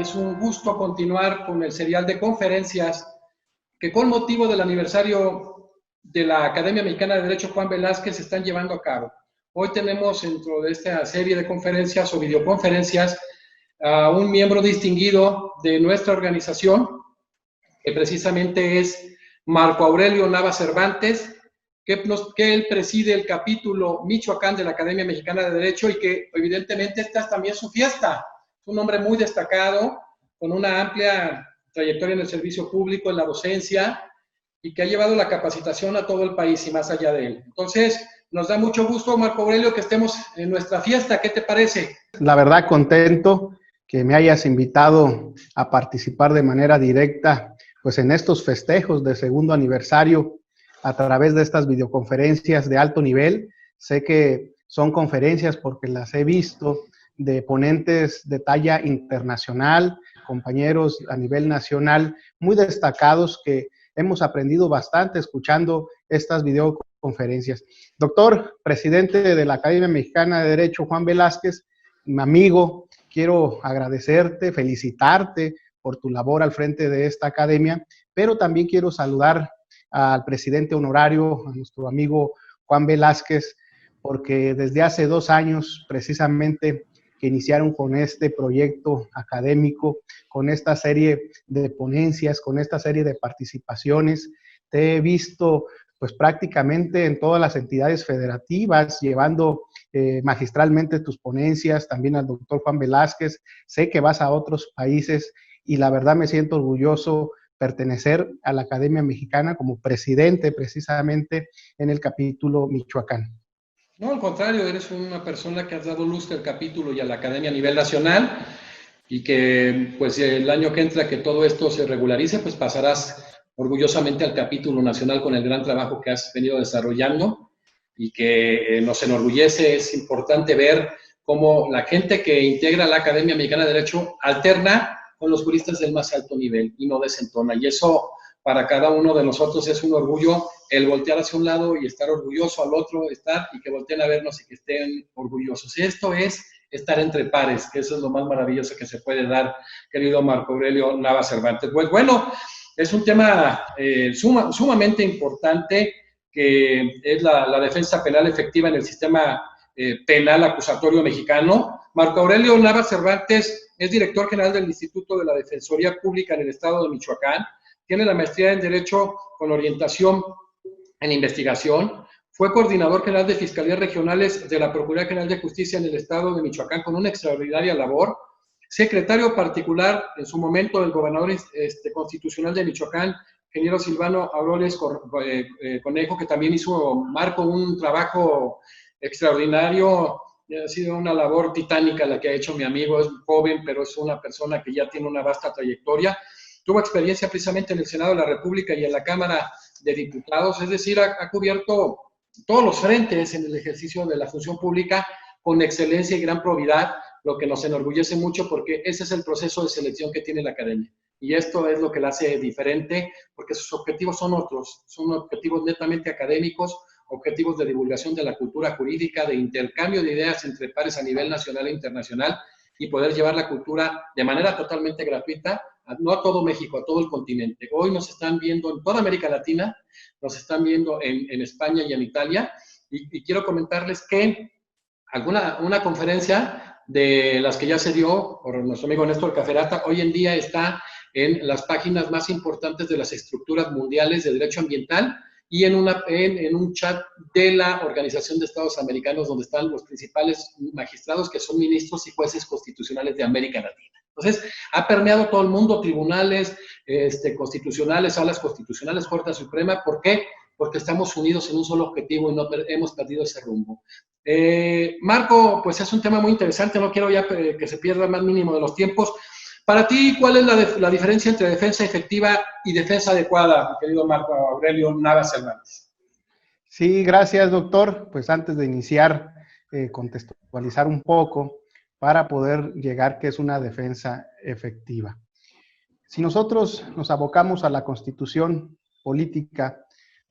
Es un gusto continuar con el serial de conferencias que con motivo del aniversario de la Academia Mexicana de Derecho Juan Velázquez se están llevando a cabo. Hoy tenemos dentro de esta serie de conferencias o videoconferencias a un miembro distinguido de nuestra organización, que precisamente es Marco Aurelio Nava Cervantes, que él preside el capítulo Michoacán de la Academia Mexicana de Derecho y que evidentemente esta es también su fiesta. Es un hombre muy destacado, con una amplia trayectoria en el servicio público, en la docencia, y que ha llevado la capacitación a todo el país y más allá de él. Entonces, nos da mucho gusto, Marco Aurelio, que estemos en nuestra fiesta. ¿Qué te parece? La verdad, contento que me hayas invitado a participar de manera directa pues en estos festejos de segundo aniversario a través de estas videoconferencias de alto nivel. Sé que son conferencias porque las he visto de ponentes de talla internacional, compañeros a nivel nacional muy destacados que hemos aprendido bastante escuchando estas videoconferencias. Doctor, presidente de la Academia Mexicana de Derecho, Juan Velázquez, mi amigo, quiero agradecerte, felicitarte por tu labor al frente de esta academia, pero también quiero saludar al presidente honorario, a nuestro amigo Juan Velázquez, porque desde hace 2 años precisamente que iniciaron con este proyecto académico, con esta serie de ponencias, con esta serie de participaciones, te he visto pues prácticamente en todas las entidades federativas, llevando magistralmente tus ponencias, también al doctor Juan Velázquez. Sé que vas a otros países y la verdad me siento orgulloso pertenecer a la Academia Mexicana como presidente precisamente en el capítulo Michoacán. No, al contrario, eres una persona que has dado luz al capítulo y a la Academia a nivel nacional y que pues el año que entra que todo esto se regularice, pues pasarás orgullosamente al capítulo nacional con el gran trabajo que has venido desarrollando y que nos enorgullece. Es importante ver cómo la gente que integra la Academia Mexicana de Derecho alterna con los juristas del más alto nivel y no desentona. Y eso para cada uno de nosotros es un orgullo el voltear hacia un lado y estar orgulloso al otro, estar y que volteen a vernos y que estén orgullosos. Y esto es estar entre pares, que eso es lo más maravilloso que se puede dar, querido Marco Aurelio Nava Cervantes. Pues bueno, es un tema sumamente importante, que es la defensa penal efectiva en el sistema penal acusatorio mexicano. Marco Aurelio Nava Cervantes es director general del Instituto de la Defensoría Pública en el estado de Michoacán, tiene la maestría en Derecho con orientación en investigación, fue coordinador general de Fiscalías Regionales de la Procuraduría General de Justicia en el estado de Michoacán con una extraordinaria labor, secretario particular en su momento del gobernador constitucional de Michoacán, ingeniero Silvano Aureoles Conejo, que también hizo, Marco, un trabajo extraordinario. Ha sido una labor titánica la que ha hecho mi amigo, es joven, pero es una persona que ya tiene una vasta trayectoria. Tuvo experiencia precisamente en el Senado de la República y en la Cámara de Diputados, es decir, ha cubierto todos los frentes en el ejercicio de la función pública con excelencia y gran probidad, lo que nos enorgullece mucho porque ese es el proceso de selección que tiene la Academia. Y esto es lo que la hace diferente, porque sus objetivos son otros, son objetivos netamente académicos, objetivos de divulgación de la cultura jurídica, de intercambio de ideas entre pares a nivel nacional e internacional, y poder llevar la cultura de manera totalmente gratuita, no a todo México, a todo el continente. Hoy nos están viendo en toda América Latina, nos están viendo en España y en Italia, y quiero comentarles que una conferencia de las que ya se dio por nuestro amigo Néstor Caferata, hoy en día está en las páginas más importantes de las estructuras mundiales de derecho ambiental y en un chat de la Organización de Estados Americanos, donde están los principales magistrados que son ministros y jueces constitucionales de América Latina. Entonces, ha permeado todo el mundo, tribunales constitucionales, salas constitucionales, Corte Suprema. ¿Por qué? Porque estamos unidos en un solo objetivo y no hemos perdido ese rumbo. Marco, pues es un tema muy interesante, no quiero ya que se pierda el más mínimo de los tiempos. Para ti, ¿cuál es la diferencia entre defensa efectiva y defensa adecuada, mi querido Marco Aurelio Nava Cervantes? Sí, gracias, doctor. Pues antes de iniciar, contextualizar un poco para poder llegar qué es una defensa efectiva. Si nosotros nos abocamos a la Constitución política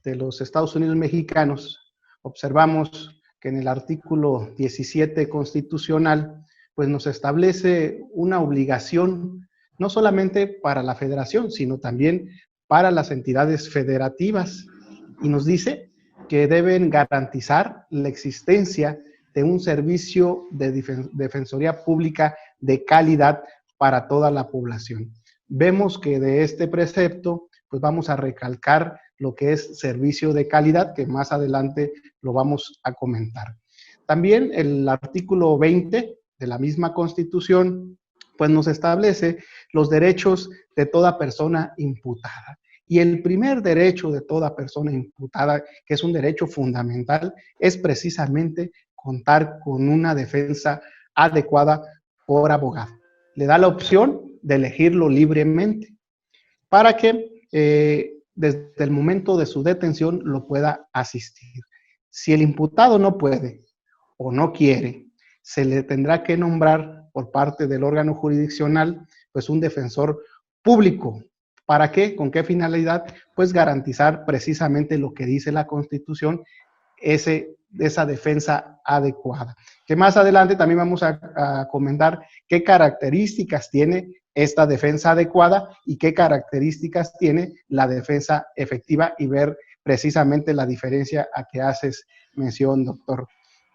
de los Estados Unidos mexicanos, observamos que en el artículo 17 constitucional, pues nos establece una obligación no solamente para la federación, sino también para las entidades federativas. Y nos dice que deben garantizar la existencia de un servicio de defensoría pública de calidad para toda la población. Vemos que de este precepto, pues vamos a recalcar lo que es servicio de calidad, que más adelante lo vamos a comentar. También el artículo 20 de la misma Constitución, pues nos establece los derechos de toda persona imputada. Y el primer derecho de toda persona imputada, que es un derecho fundamental, es precisamente contar con una defensa adecuada por abogado. Le da la opción de elegirlo libremente para que desde el momento de su detención lo pueda asistir. Si el imputado no puede o no quiere, se le tendrá que nombrar por parte del órgano jurisdiccional pues un defensor público. ¿Para qué? ¿Con qué finalidad? Pues garantizar precisamente lo que dice la Constitución, esa defensa adecuada. Que más adelante también vamos a comentar qué características tiene esta defensa adecuada y qué características tiene la defensa efectiva y ver precisamente la diferencia a que haces mención, doctor.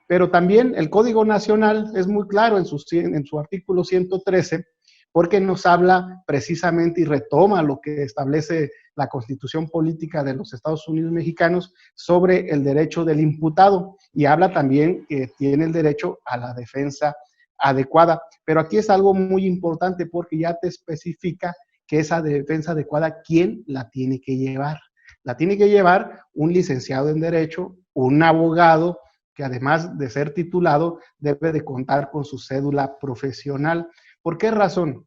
Pero también el Código Nacional es muy claro en su artículo 113, porque nos habla precisamente y retoma lo que establece la Constitución Política de los Estados Unidos Mexicanos sobre el derecho del imputado, y habla también que tiene el derecho a la defensa adecuada. Pero aquí es algo muy importante porque ya te especifica que esa defensa adecuada, ¿quién la tiene que llevar? La tiene que llevar un licenciado en Derecho, un abogado, que además de ser titulado, debe de contar con su cédula profesional. ¿Por qué razón?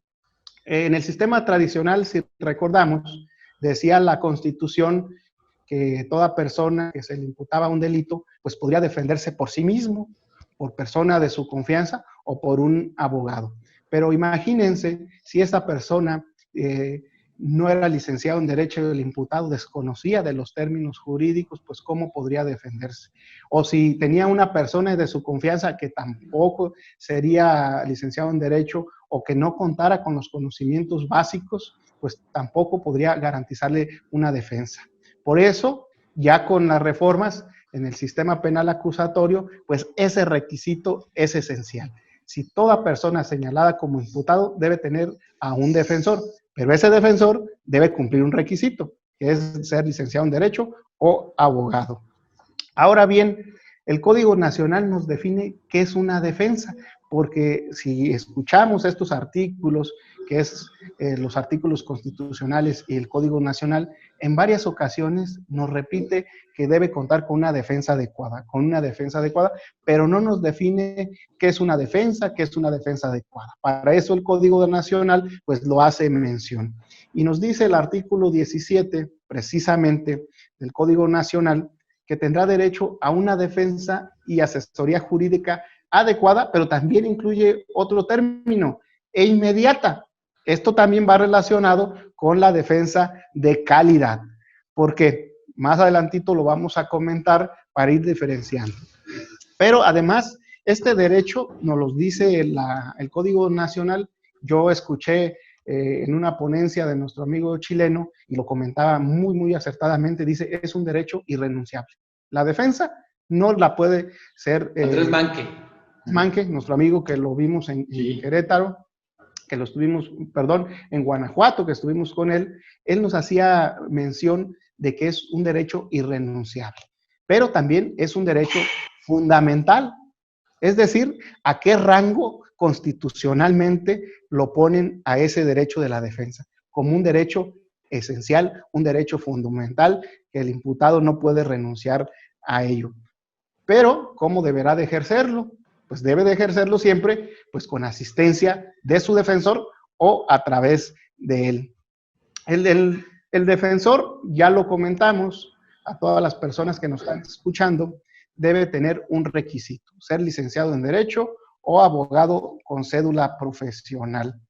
En el sistema tradicional, si recordamos, decía la Constitución que toda persona que se le imputaba un delito, pues podría defenderse por sí mismo, por persona de su confianza o por un abogado. Pero imagínense si esa persona no era licenciado en Derecho, el imputado desconocía de los términos jurídicos, pues ¿cómo podría defenderse? O si tenía una persona de su confianza que tampoco sería licenciado en Derecho o que no contara con los conocimientos básicos, pues tampoco podría garantizarle una defensa. Por eso, ya con las reformas en el sistema penal acusatorio, pues ese requisito es esencial. Si toda persona señalada como imputado debe tener a un defensor, pero ese defensor debe cumplir un requisito, que es ser licenciado en Derecho o abogado. Ahora bien, el Código Nacional nos define qué es una defensa, porque si escuchamos estos artículos, que es los artículos constitucionales y el Código Nacional, en varias ocasiones nos repite que debe contar con una defensa adecuada, pero no nos define qué es una defensa adecuada. Para eso el Código Nacional pues lo hace mención. Y nos dice el artículo 17, precisamente, del Código Nacional, que tendrá derecho a una defensa y asesoría jurídica adecuada, pero también incluye otro término, e inmediata. Esto también va relacionado con la defensa de calidad, porque más adelantito lo vamos a comentar para ir diferenciando. Pero además, este derecho nos lo dice el Código Nacional. Yo escuché en una ponencia de nuestro amigo chileno y lo comentaba muy, muy acertadamente, dice, es un derecho irrenunciable. La defensa no la puede ser... Andrés Manque. Manque, nuestro amigo que lo vimos en Querétaro, que lo estuvimos, en Guanajuato, que estuvimos con él nos hacía mención de que es un derecho irrenunciable, pero también es un derecho fundamental, es decir, a qué rango constitucionalmente lo ponen a ese derecho de la defensa, como un derecho esencial, un derecho fundamental, que el imputado no puede renunciar a ello. Pero, ¿cómo deberá de ejercerlo? Pues debe de ejercerlo siempre pues con asistencia de su defensor o a través de él. El defensor, ya lo comentamos a todas las personas que nos están escuchando, debe tener un requisito, ser licenciado en Derecho o abogado con cédula profesional.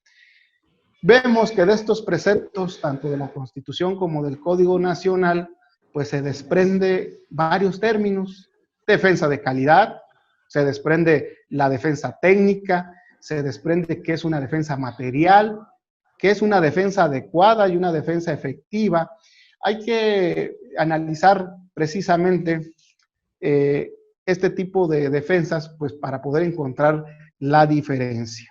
Vemos que de estos preceptos, tanto de la Constitución como del Código Nacional, pues se desprende varios términos: defensa de calidad, se desprende la defensa técnica, se desprende qué es una defensa material, ¿Qué es una defensa adecuada y una defensa efectiva? Hay que analizar precisamente este tipo de defensas, pues para poder encontrar la diferencia.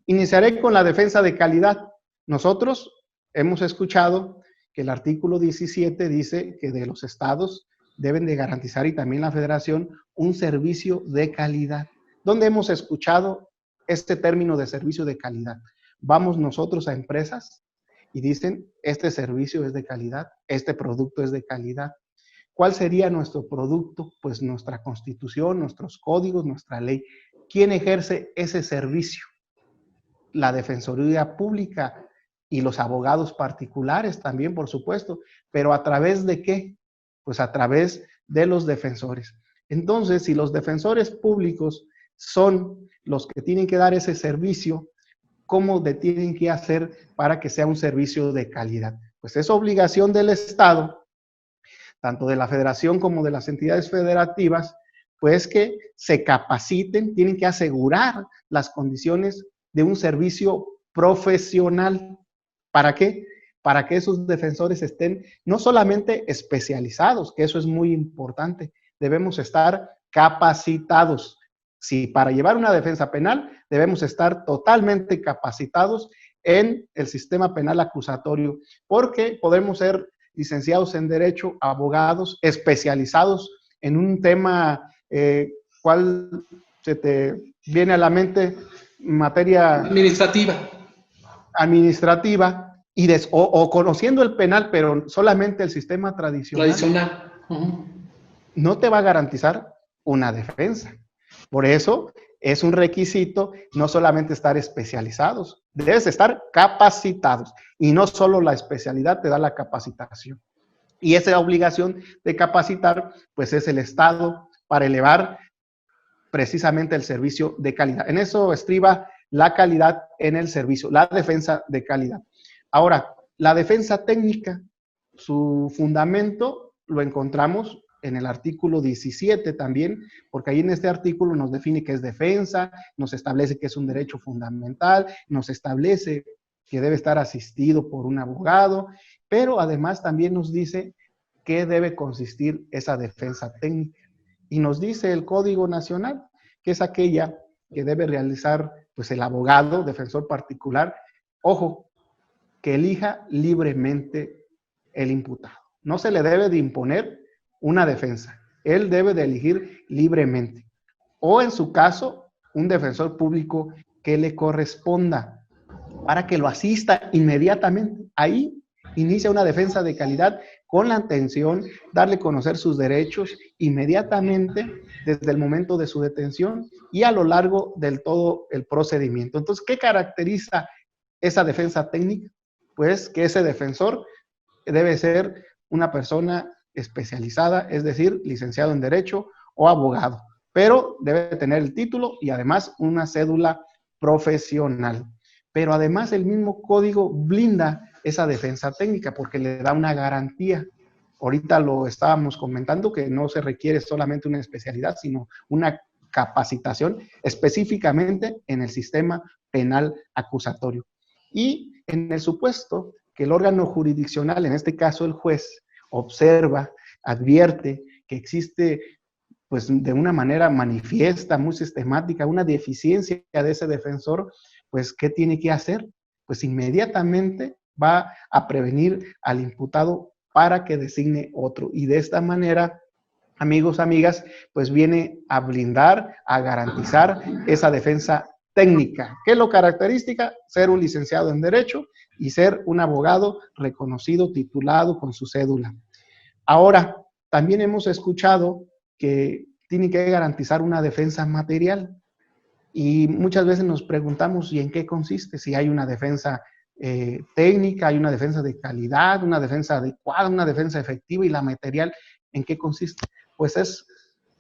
Iniciaré con la defensa de calidad. Nosotros hemos escuchado que el artículo 17 dice que de los estados deben de garantizar, y también la federación, un servicio de calidad. ¿Dónde hemos escuchado este término de servicio de calidad? Vamos nosotros a empresas y dicen, este servicio es de calidad, este producto es de calidad. ¿Cuál sería nuestro producto? Pues nuestra Constitución, nuestros códigos, nuestra ley. ¿Quién ejerce ese servicio? La Defensoría Pública y los abogados particulares también, por supuesto. ¿Pero a través de qué? Pues a través de los defensores. Entonces, si los defensores públicos son los que tienen que dar ese servicio, ¿cómo tienen que hacer para que sea un servicio de calidad? Pues es obligación del Estado, tanto de la federación como de las entidades federativas, pues que se capaciten, tienen que asegurar las condiciones de un servicio profesional. ¿Para qué? Para que esos defensores estén no solamente especializados, que eso es muy importante, debemos estar capacitados. Si para llevar una defensa penal debemos estar totalmente capacitados en el sistema penal acusatorio, porque podemos ser licenciados en Derecho, abogados especializados en un tema, ¿cuál se te viene a la mente? Materia administrativa o conociendo el penal, pero solamente el sistema tradicional. No te va a garantizar una defensa. Por eso es un requisito no solamente estar especializados, debes estar capacitados, y no solo la especialidad te da la capacitación. Y esa obligación de capacitar, pues es el Estado para elevar precisamente el servicio de calidad. En eso estriba la calidad en el servicio, la defensa de calidad. Ahora, la defensa técnica, su fundamento lo encontramos en el artículo 17 también, porque ahí en este artículo nos define qué es defensa, nos establece que es un derecho fundamental, nos establece que debe estar asistido por un abogado, pero además también nos dice qué debe consistir esa defensa técnica. Y nos dice el Código Nacional, que es aquella que debe realizar pues el abogado, defensor particular, ojo, que elija libremente el imputado. No se le debe de imponer una defensa, él debe de elegir libremente. O en su caso, un defensor público que le corresponda para que lo asista inmediatamente. Ahí inicia una defensa de calidad con la intención de darle a conocer sus derechos inmediatamente desde el momento de su detención y a lo largo del todo el procedimiento. Entonces, ¿qué caracteriza esa defensa técnica? Pues que ese defensor debe ser una persona especializada, es decir, licenciado en Derecho o abogado, pero debe tener el título y además una cédula profesional. Pero además el mismo código blinda esa defensa técnica porque le da una garantía. Ahorita lo estábamos comentando que no se requiere solamente una especialidad, sino una capacitación específicamente en el sistema penal acusatorio. Y en el supuesto que el órgano jurisdiccional, en este caso el juez, observa, advierte que existe pues de una manera manifiesta, muy sistemática, una deficiencia de ese defensor, pues ¿qué tiene que hacer? Pues inmediatamente va a prevenir al imputado para que designe otro. Y de esta manera, amigos, amigas, pues viene a blindar, a garantizar esa defensa técnica. ¿Qué es lo característica? Ser un licenciado en Derecho y ser un abogado reconocido, titulado con su cédula. Ahora, también hemos escuchado que tiene que garantizar una defensa material. Y muchas veces nos preguntamos, ¿y en qué consiste? Si hay una defensa técnica, hay una defensa de calidad, una defensa adecuada, una defensa efectiva, y la material, ¿en qué consiste? Pues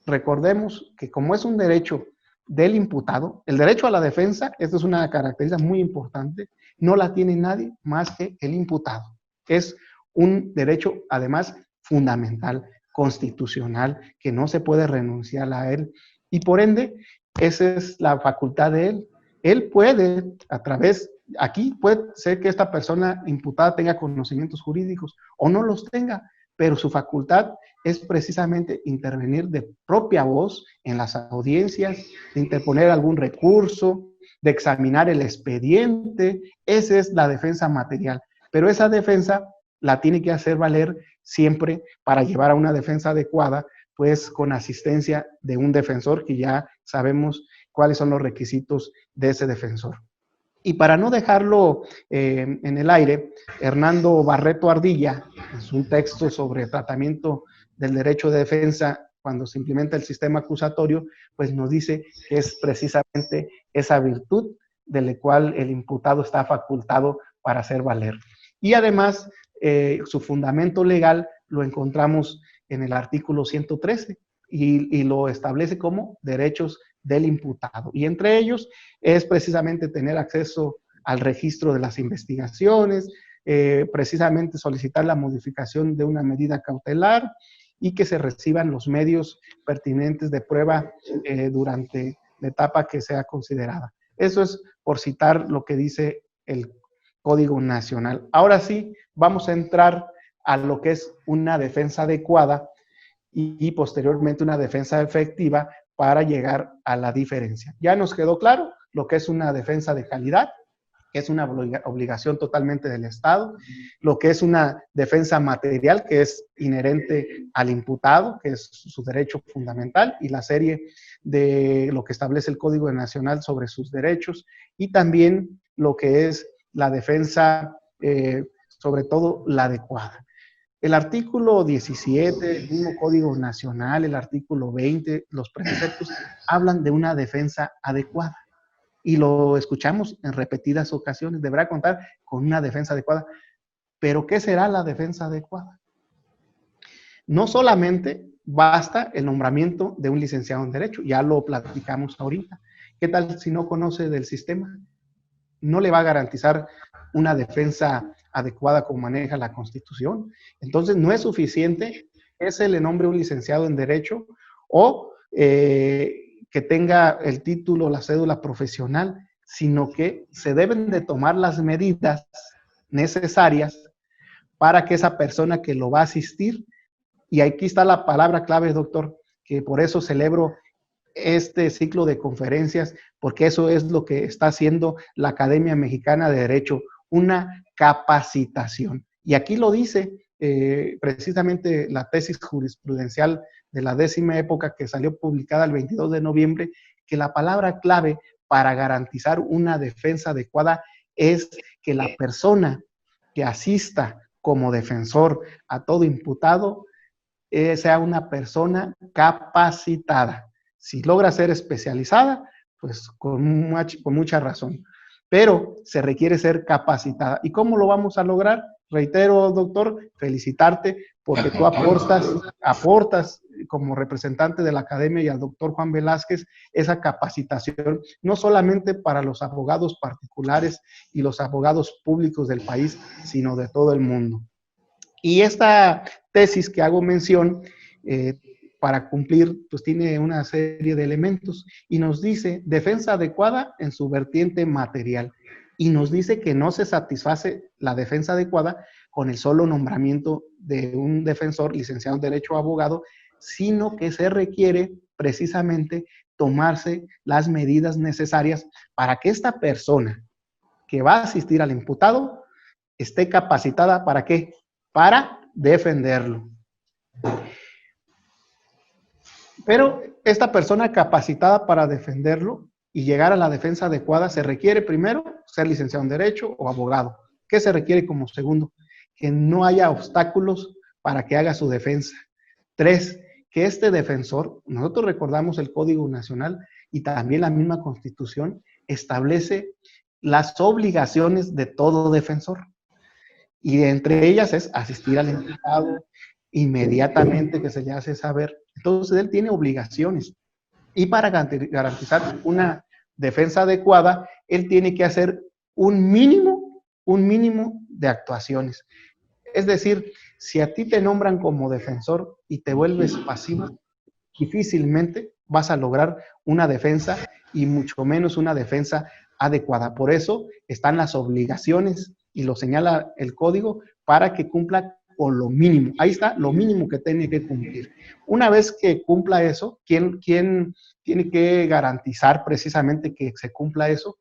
recordemos que como es un derecho del imputado, el derecho a la defensa, esto es una característica muy importante, no la tiene nadie más que el imputado. Es un derecho, además, fundamental, constitucional, que no se puede renunciar a él. Y por ende, esa es la facultad de él. Él puede, a través Aquí puede ser que esta persona imputada tenga conocimientos jurídicos o no los tenga, pero su facultad es precisamente intervenir de propia voz en las audiencias, de interponer algún recurso, de examinar el expediente. Esa es la defensa material. Pero esa defensa la tiene que hacer valer siempre para llevar a una defensa adecuada, pues con asistencia de un defensor, que ya sabemos cuáles son los requisitos de ese defensor. Y para no dejarlo en el aire, Hernando Barreto Ardilla, en su texto sobre tratamiento del derecho de defensa cuando se implementa el sistema acusatorio, pues nos dice que es precisamente esa virtud de la cual el imputado está facultado para hacer valer. Y además, su fundamento legal lo encontramos en el artículo 113 y lo establece como derechos del imputado. Y entre ellos es precisamente tener acceso al registro de las investigaciones, precisamente solicitar la modificación de una medida cautelar y que se reciban los medios pertinentes de prueba durante la etapa que sea considerada. Eso es por citar lo que dice el Código Nacional. Ahora sí, vamos a entrar a lo que es una defensa adecuada y posteriormente una defensa efectiva para llegar a la diferencia. Ya nos quedó claro lo que es una defensa de calidad, que es una obligación totalmente del Estado, lo que es una defensa material, que es inherente al imputado, que es su derecho fundamental, y la serie de lo que establece el Código Nacional sobre sus derechos, y también lo que es la defensa, sobre todo la adecuada. El artículo 17, el mismo Código Nacional, el artículo 20, los preceptos hablan de una defensa adecuada. Y lo escuchamos en repetidas ocasiones, deberá contar con una defensa adecuada. Pero ¿qué será la defensa adecuada? No solamente basta el nombramiento de un licenciado en Derecho, ya lo platicamos ahorita. ¿Qué tal si no conoce del sistema? No le va a garantizar una defensa adecuada como maneja la Constitución. Entonces, no es suficiente que se le nombre un licenciado en Derecho o que tenga el título, la cédula profesional, sino que se deben de tomar las medidas necesarias para que esa persona que lo va a asistir, y aquí está la palabra clave, doctor, que por eso celebro este ciclo de conferencias, porque eso es lo que está haciendo la Academia Mexicana de Derecho, una capacitación. Y aquí lo dice precisamente la tesis jurisprudencial de la 10ª época, que salió publicada el 22 de noviembre, que la palabra clave para garantizar una defensa adecuada es que la persona que asista como defensor a todo imputado sea una persona capacitada. Si logra ser especializada, pues con mucha razón. Pero se requiere ser capacitada. ¿Y cómo lo vamos a lograr? Reitero, doctor, felicitarte porque tú aportas como representante de la academia y al doctor Juan Velázquez esa capacitación, no solamente para los abogados particulares y los abogados públicos del país, sino de todo el mundo. Y esta tesis que hago mención, para cumplir, pues tiene una serie de elementos y nos dice defensa adecuada en su vertiente material. Y nos dice que no se satisface la defensa adecuada con el solo nombramiento de un defensor licenciado en Derecho o abogado, sino que se requiere precisamente tomarse las medidas necesarias para que esta persona que va a asistir al imputado esté capacitada ¿para qué? Para defenderlo. Pero esta persona capacitada para defenderlo y llegar a la defensa adecuada se requiere primero ser licenciado en Derecho o abogado. ¿Qué se requiere como segundo? Que no haya obstáculos para que haga su defensa. 3, que este defensor, nosotros recordamos el Código Nacional y también la misma Constitución, establece las obligaciones de todo defensor. Y entre ellas es asistir al imputado inmediatamente que se le hace saber. Entonces él tiene obligaciones. Y para garantizar una defensa adecuada, él tiene que hacer un mínimo de actuaciones. Es decir, si a ti te nombran como defensor y te vuelves pasivo, difícilmente vas a lograr una defensa y mucho menos una defensa adecuada. Por eso están las obligaciones y lo señala el código para que cumpla con lo mínimo. Ahí está lo mínimo que tiene que cumplir. Una vez que cumpla eso, ¿quién tiene que garantizar precisamente que se cumpla eso?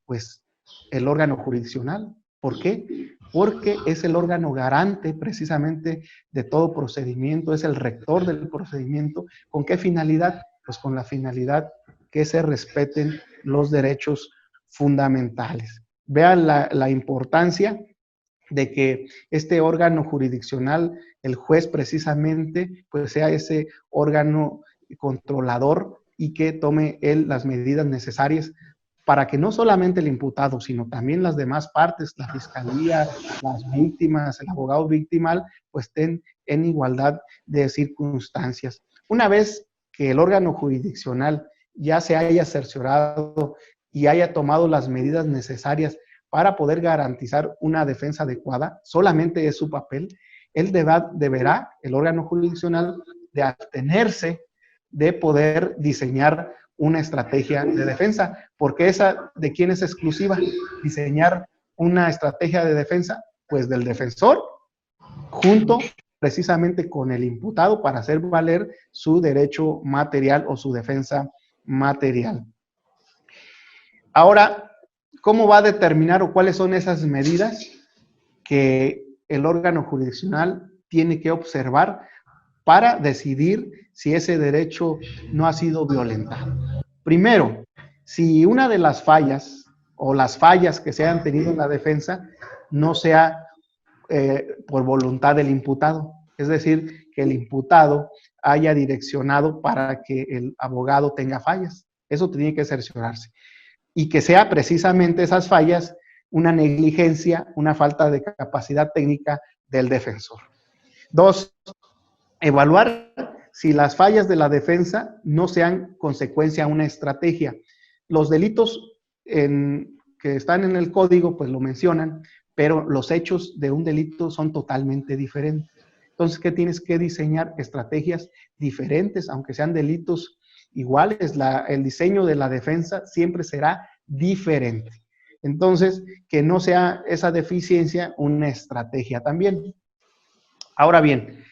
Pues el órgano jurisdiccional. ¿Por qué? Porque es el órgano garante precisamente de todo procedimiento, es el rector del procedimiento. ¿Con qué finalidad? Pues con la finalidad que se respeten los derechos fundamentales. Vean la importancia de que este órgano jurisdiccional, el juez precisamente, pues sea ese órgano controlador y que tome él las medidas necesarias para que no solamente el imputado, sino también las demás partes, la fiscalía, las víctimas, el abogado victimal, pues estén en igualdad de circunstancias. Una vez que el órgano jurisdiccional ya se haya cerciorado y haya tomado las medidas necesarias para poder garantizar una defensa adecuada, solamente es su papel, él deberá, el órgano jurisdiccional, de abstenerse de poder diseñar una estrategia de defensa, porque esa, ¿de quién es exclusiva? Diseñar una estrategia de defensa, pues del defensor, junto precisamente con el imputado para hacer valer su derecho material o su defensa material. Ahora, ¿cómo va a determinar o cuáles son esas medidas que el órgano jurisdiccional tiene que observar para decidir si ese derecho no ha sido violentado? Primero, si una de las fallas o las fallas que se han tenido en la defensa no sea por voluntad del imputado, es decir, que el imputado haya direccionado para que el abogado tenga fallas. Eso tiene que cerciorarse. Y que sea precisamente esas fallas una negligencia, una falta de capacidad técnica del defensor. Dos, evaluar si las fallas de la defensa no sean consecuencia a una estrategia. Los delitos que están en el código, pues lo mencionan, pero los hechos de un delito son totalmente diferentes. Entonces, ¿qué tienes que diseñar? Estrategias diferentes, aunque sean delitos iguales, el diseño de la defensa siempre será diferente. Entonces, que no sea esa deficiencia una estrategia también. Ahora bien,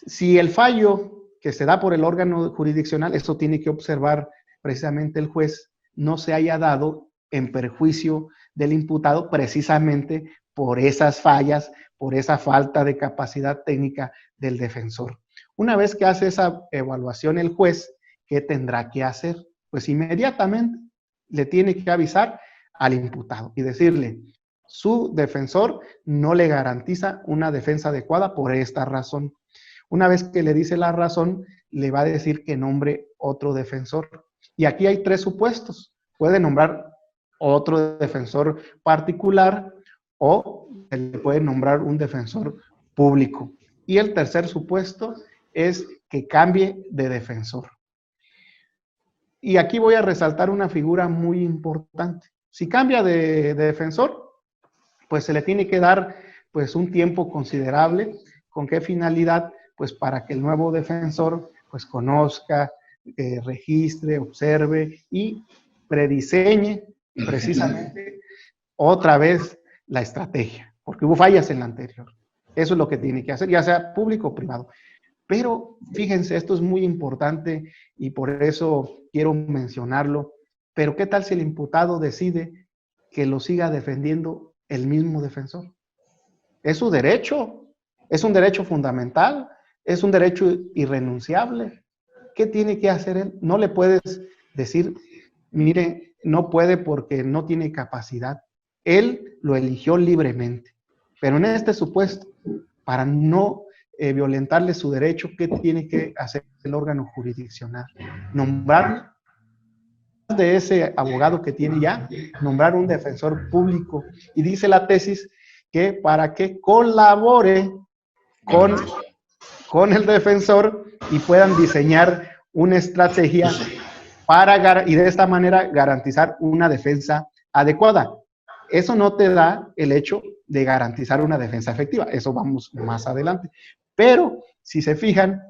si el fallo que se da por el órgano jurisdiccional, eso tiene que observar precisamente el juez, no se haya dado en perjuicio del imputado precisamente por esas fallas, por esa falta de capacidad técnica del defensor. Una vez que hace esa evaluación el juez, ¿qué tendrá que hacer? Pues inmediatamente le tiene que avisar al imputado y decirle, su defensor no le garantiza una defensa adecuada por esta razón. Una vez que le dice la razón, le va a decir que nombre otro defensor. Y aquí hay tres supuestos. Puede nombrar otro defensor particular o se le puede nombrar un defensor público. Y el tercer supuesto es que cambie de defensor. Y aquí voy a resaltar una figura muy importante. Si cambia de defensor, pues se le tiene que dar pues un tiempo considerable. ¿Con qué finalidad? Pues para que el nuevo defensor pues conozca, registre, observe y prediseñe precisamente otra vez la estrategia, porque hubo fallas en la anterior. Eso es lo que tiene que hacer, ya sea público o privado. Pero fíjense, esto es muy importante y por eso quiero mencionarlo. Pero ¿qué tal si el imputado decide que lo siga defendiendo el mismo defensor? Es su derecho, es un derecho fundamental, es un derecho irrenunciable. ¿Qué tiene que hacer él? No le puedes decir, mire, no puede porque no tiene capacidad. Él lo eligió libremente. Pero en este supuesto, para no violentarle su derecho, ¿qué tiene que hacer el órgano jurisdiccional? Nombrar de ese abogado que tiene ya, nombrar un defensor público. Y dice la tesis que para que colabore con el defensor y puedan diseñar una estrategia y de esta manera garantizar una defensa adecuada. Eso no te da el hecho de garantizar una defensa efectiva, eso vamos más adelante. Pero si se fijan,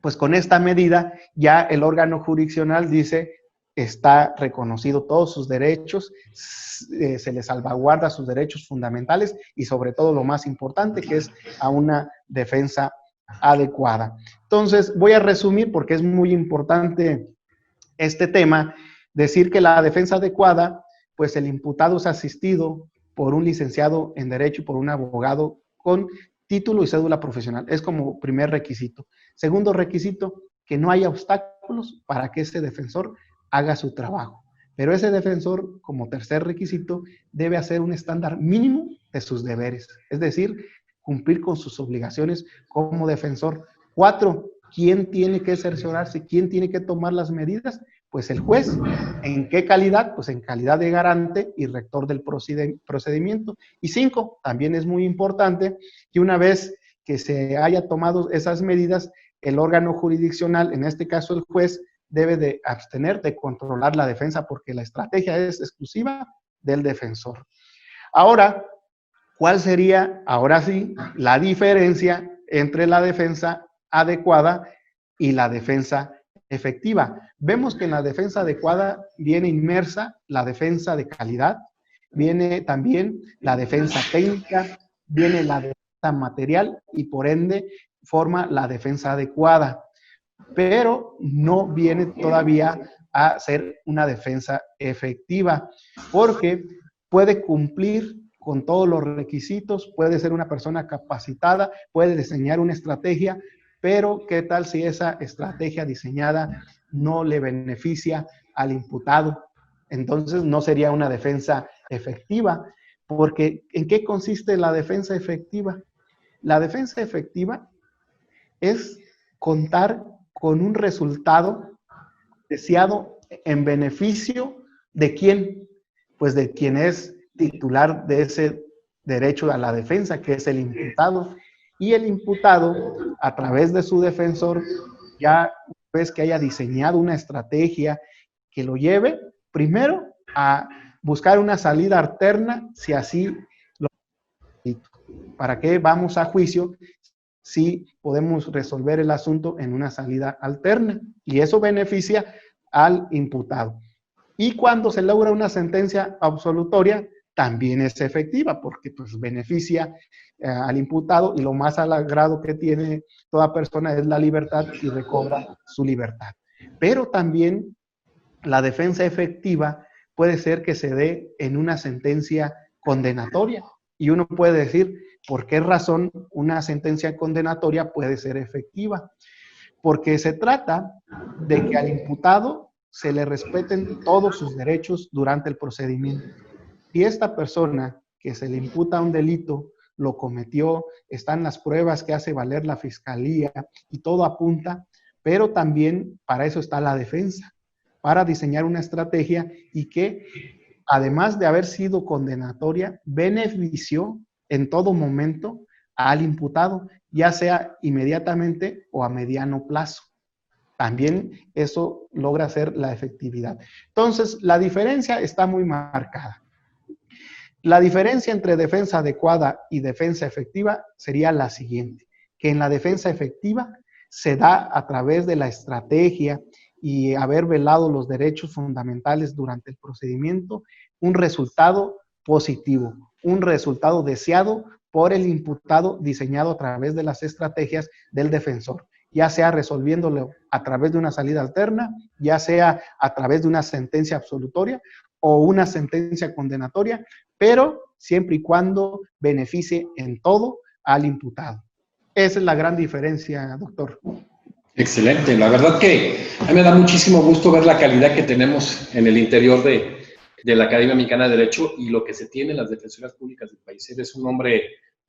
pues con esta medida ya el órgano jurisdiccional dice, está reconocido todos sus derechos, se les salvaguarda sus derechos fundamentales y sobre todo lo más importante, que es a una defensa adecuada. Entonces, voy a resumir porque es muy importante este tema, decir que la defensa adecuada, pues el imputado es asistido por un licenciado en Derecho y por un abogado con título y cédula profesional. Es como primer requisito. Segundo requisito, que no haya obstáculos para que ese defensor haga su trabajo. Pero ese defensor, como tercer requisito, debe hacer un estándar mínimo de sus deberes, es decir, cumplir con sus obligaciones como defensor. 4, ¿quién tiene que cerciorarse? ¿Quién tiene que tomar las medidas? Pues el juez. ¿En qué calidad? Pues en calidad de garante y rector del procedimiento. Y 5, también es muy importante que una vez que se haya tomado esas medidas, el órgano jurisdiccional, en este caso el juez, debe de abstener de controlar la defensa porque la estrategia es exclusiva del defensor. Ahora, ¿cuál sería, ahora sí, la diferencia entre la defensa adecuada y la defensa efectiva? Vemos que en la defensa adecuada viene inmersa la defensa de calidad, viene también la defensa técnica, viene la defensa material y por ende forma la defensa adecuada, pero no viene todavía a ser una defensa efectiva, porque puede cumplir con todos los requisitos, puede ser una persona capacitada, puede diseñar una estrategia, pero ¿qué tal si esa estrategia diseñada no le beneficia al imputado? Entonces no sería una defensa efectiva, porque ¿en qué consiste la defensa efectiva? La defensa efectiva es contar con un resultado deseado en beneficio de quién, pues de quien es titular de ese derecho a la defensa, que es el imputado. Y el imputado, a través de su defensor, ya ves que haya diseñado una estrategia que lo lleve primero a buscar una salida alterna, si así lo necesito. ¿Para qué vamos a juicio si podemos resolver el asunto en una salida alterna? Y eso beneficia al imputado. Y cuando se logra una sentencia absolutoria, también es efectiva, porque pues beneficia al imputado y lo más sagrado que tiene toda persona es la libertad y recobra su libertad. Pero también la defensa efectiva puede ser que se dé en una sentencia condenatoria. Y uno puede decir, ¿por qué razón una sentencia condenatoria puede ser efectiva? Porque se trata de que al imputado se le respeten todos sus derechos durante el procedimiento. Si esta persona que se le imputa un delito lo cometió, están las pruebas que hace valer la fiscalía y todo apunta, pero también para eso está la defensa, para diseñar una estrategia y que, además de haber sido condenatoria, benefició en todo momento al imputado, ya sea inmediatamente o a mediano plazo. También eso logra ser la efectividad. Entonces, la diferencia está muy marcada. La diferencia entre defensa adecuada y defensa efectiva sería la siguiente, que en la defensa efectiva se da a través de la estrategia y haber velado los derechos fundamentales durante el procedimiento, un resultado positivo, un resultado deseado por el imputado diseñado a través de las estrategias del defensor, ya sea resolviéndolo a través de una salida alterna, ya sea a través de una sentencia absolutoria o una sentencia condenatoria, pero siempre y cuando beneficie en todo al imputado. Esa es la gran diferencia, doctor. Excelente. La verdad que a mí me da muchísimo gusto ver la calidad que tenemos en el interior de la Academia Mexicana de Derecho y lo que se tiene en las defensorías públicas del país. Eres un hombre,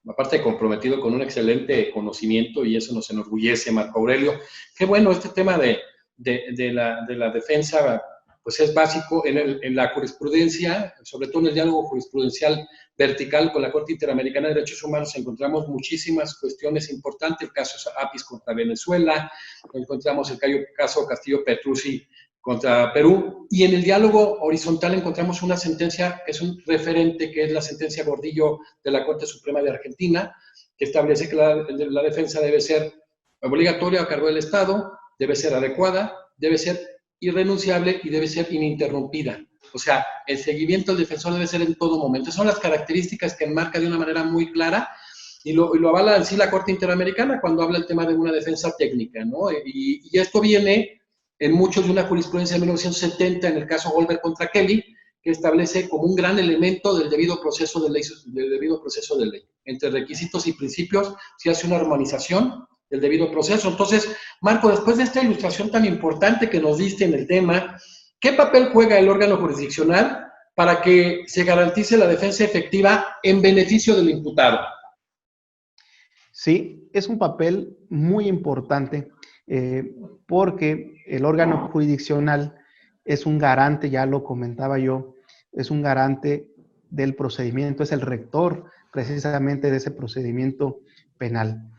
aparte comprometido, con un excelente conocimiento y eso nos enorgullece, Marco Aurelio. Qué bueno, este tema de la defensa, pues es básico en la jurisprudencia, sobre todo en el diálogo jurisprudencial vertical con la Corte Interamericana de Derechos Humanos. Encontramos muchísimas cuestiones importantes, el caso Apis contra Venezuela, encontramos el caso Castillo-Petrucci contra Perú, y en el diálogo horizontal encontramos una sentencia que es un referente, que es la sentencia Gordillo de la Corte Suprema de Argentina, que establece que la defensa debe ser obligatoria a cargo del Estado, debe ser adecuada, debe ser irrenunciable y debe ser ininterrumpida. O sea, el seguimiento del defensor debe ser en todo momento. Esas son las características que enmarca de una manera muy clara y lo avala en sí la Corte Interamericana cuando habla el tema de una defensa técnica, ¿no? Y esto viene en muchos de una jurisprudencia de 1970, en el caso Goldberg contra Kelly, que establece como un gran elemento del debido proceso de ley. Entre requisitos y principios se hace una armonización del debido proceso. Entonces, Marco, después de esta ilustración tan importante que nos diste en el tema, ¿qué papel juega el órgano jurisdiccional para que se garantice la defensa efectiva en beneficio del imputado? Sí, es un papel muy importante porque el órgano jurisdiccional es un garante, ya lo comentaba yo, es un garante del procedimiento, es el rector precisamente de ese procedimiento penal.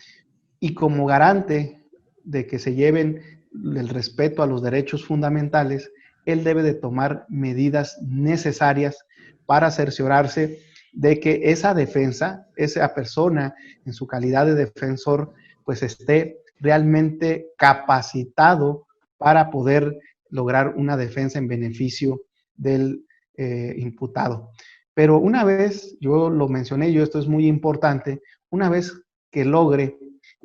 Y como garante de que se lleven el respeto a los derechos fundamentales, él debe de tomar medidas necesarias para cerciorarse de que esa defensa, esa persona en su calidad de defensor, pues esté realmente capacitado para poder lograr una defensa en beneficio del imputado. Pero una vez, yo lo mencioné, esto es muy importante, una vez que logre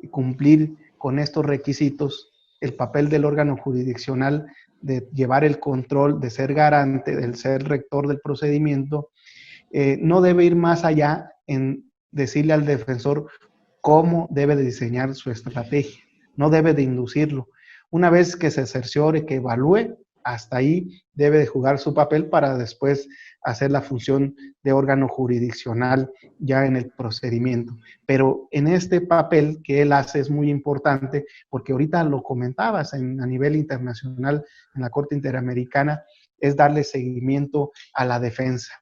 cumplir con estos requisitos, el papel del órgano jurisdiccional de llevar el control, de ser garante, de ser rector del procedimiento, no debe ir más allá en decirle al defensor cómo debe de diseñar su estrategia, no debe de inducirlo. Una vez que se cerciore, que evalúe, hasta ahí debe de jugar su papel para después hacer la función de órgano jurisdiccional ya en el procedimiento. Pero en este papel que él hace es muy importante porque ahorita lo comentabas a nivel internacional en la Corte Interamericana, es darle seguimiento a la defensa.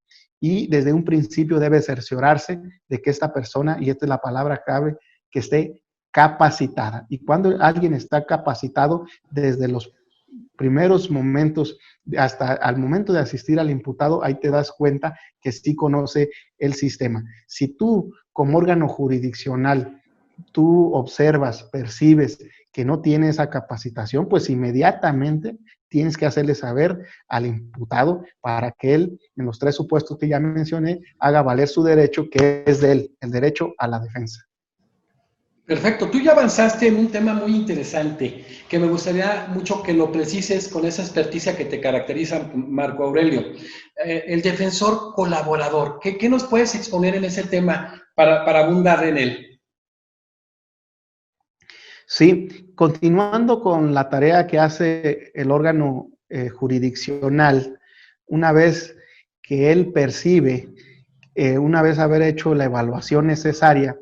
Y desde un principio debe cerciorarse de que esta persona, y esta es la palabra clave, que esté capacitada. Y cuando alguien está capacitado, desde los primeros momentos hasta al momento de asistir al imputado, ahí te das cuenta que sí conoce el sistema. Si tú, como órgano jurisdiccional, tú observas, percibes que no tiene esa capacitación, pues inmediatamente tienes que hacerle saber al imputado para que él, en los 3 supuestos que ya mencioné, haga valer su derecho, que es de él, el derecho a la defensa. Perfecto, tú ya avanzaste en un tema muy interesante que me gustaría mucho que lo precises con esa experticia que te caracteriza, Marco Aurelio. El defensor colaborador, ¿qué nos puedes exponer en ese tema para abundar en él? Sí, continuando con la tarea que hace el órgano jurisdiccional, una vez que él percibe, una vez haber hecho la evaluación necesaria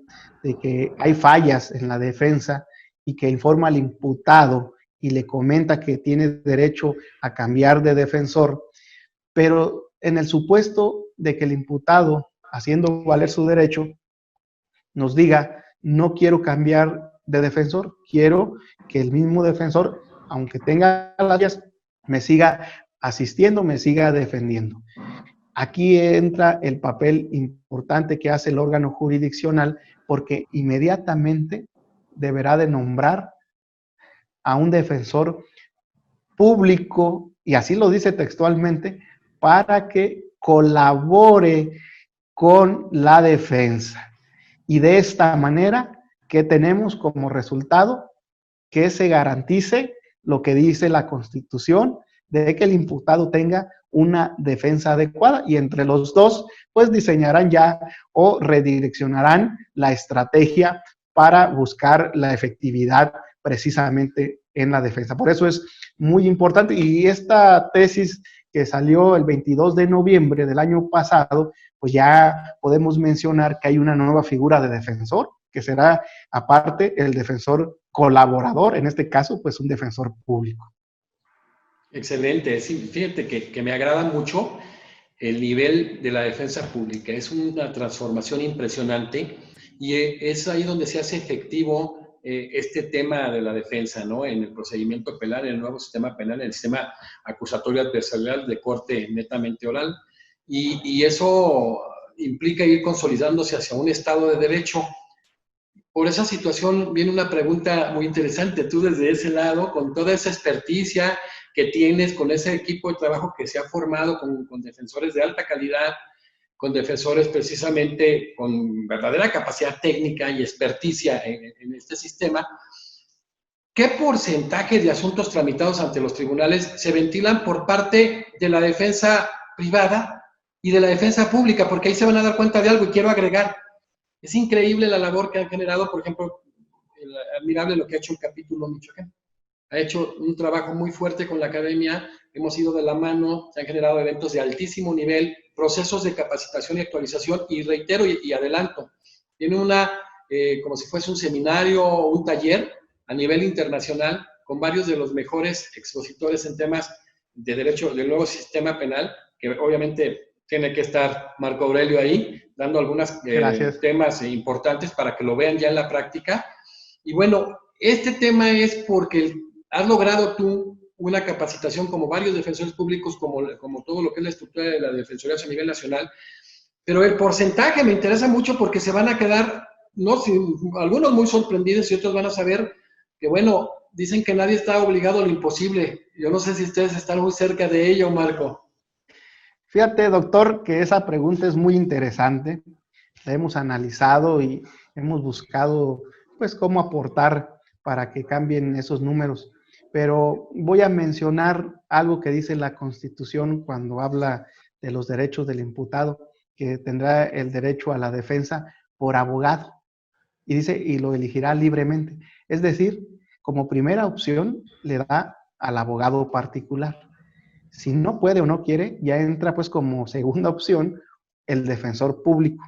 de que hay fallas en la defensa y que informa al imputado y le comenta que tiene derecho a cambiar de defensor, pero en el supuesto de que el imputado, haciendo valer su derecho, nos diga, no quiero cambiar de defensor, quiero que el mismo defensor, aunque tenga las fallas, me siga asistiendo, me siga defendiendo. Aquí entra el papel importante que hace el órgano jurisdiccional porque inmediatamente deberá de nombrar a un defensor público, y así lo dice textualmente, para que colabore con la defensa. Y de esta manera, ¿qué tenemos como resultado? Que se garantice lo que dice la Constitución, de que el imputado tenga una defensa adecuada y entre los dos, pues diseñarán ya o redireccionarán la estrategia para buscar la efectividad precisamente en la defensa. Por eso es muy importante y esta tesis que salió el 22 de noviembre del año pasado, pues ya podemos mencionar que hay una nueva figura de defensor, que será aparte el defensor colaborador, en este caso, pues un defensor público. Excelente, sí, fíjate que me agrada mucho el nivel de la defensa pública. Es una transformación impresionante y es ahí donde se hace efectivo este tema de la defensa, ¿no? En el procedimiento penal, en el nuevo sistema penal, en el sistema acusatorio adversarial de corte netamente oral. Y eso implica ir consolidándose hacia un Estado de Derecho. Por esa situación viene una pregunta muy interesante. Tú desde ese lado, con toda esa experticia que tienes, con ese equipo de trabajo que se ha formado con defensores de alta calidad, con defensores precisamente con verdadera capacidad técnica y experticia en este sistema, ¿qué porcentaje de asuntos tramitados ante los tribunales se ventilan por parte de la defensa privada y de la defensa pública? Porque ahí se van a dar cuenta de algo y quiero agregar, es increíble la labor que han generado, por ejemplo, admirable lo que ha hecho el capítulo Michoacán. Ha hecho un trabajo muy fuerte con la academia, hemos ido de la mano, se han generado eventos de altísimo nivel, procesos de capacitación y actualización, y reitero y adelanto, tiene como si fuese un seminario o un taller a nivel internacional con varios de los mejores expositores en temas de derecho del nuevo sistema penal, que obviamente tiene que estar Marco Aurelio ahí, dando algunos temas importantes para que lo vean ya en la práctica. Y bueno, este tema es porque has logrado tú una capacitación como varios defensores públicos, como todo lo que es la estructura de la defensoría a nivel nacional, pero el porcentaje me interesa mucho porque se van a quedar, no, algunos muy sorprendidos y otros van a saber que, bueno, dicen que nadie está obligado a lo imposible. Yo no sé si ustedes están muy cerca de ello, Marco. Fíjate, doctor, que esa pregunta es muy interesante. La hemos analizado y hemos buscado, pues, cómo aportar para que cambien esos números. Pero voy a mencionar algo que dice la Constitución cuando habla de los derechos del imputado, que tendrá el derecho a la defensa por abogado. Y dice, y lo elegirá libremente. Es decir, como primera opción le da al abogado particular. Si no puede o no quiere, ya entra pues como segunda opción el defensor público.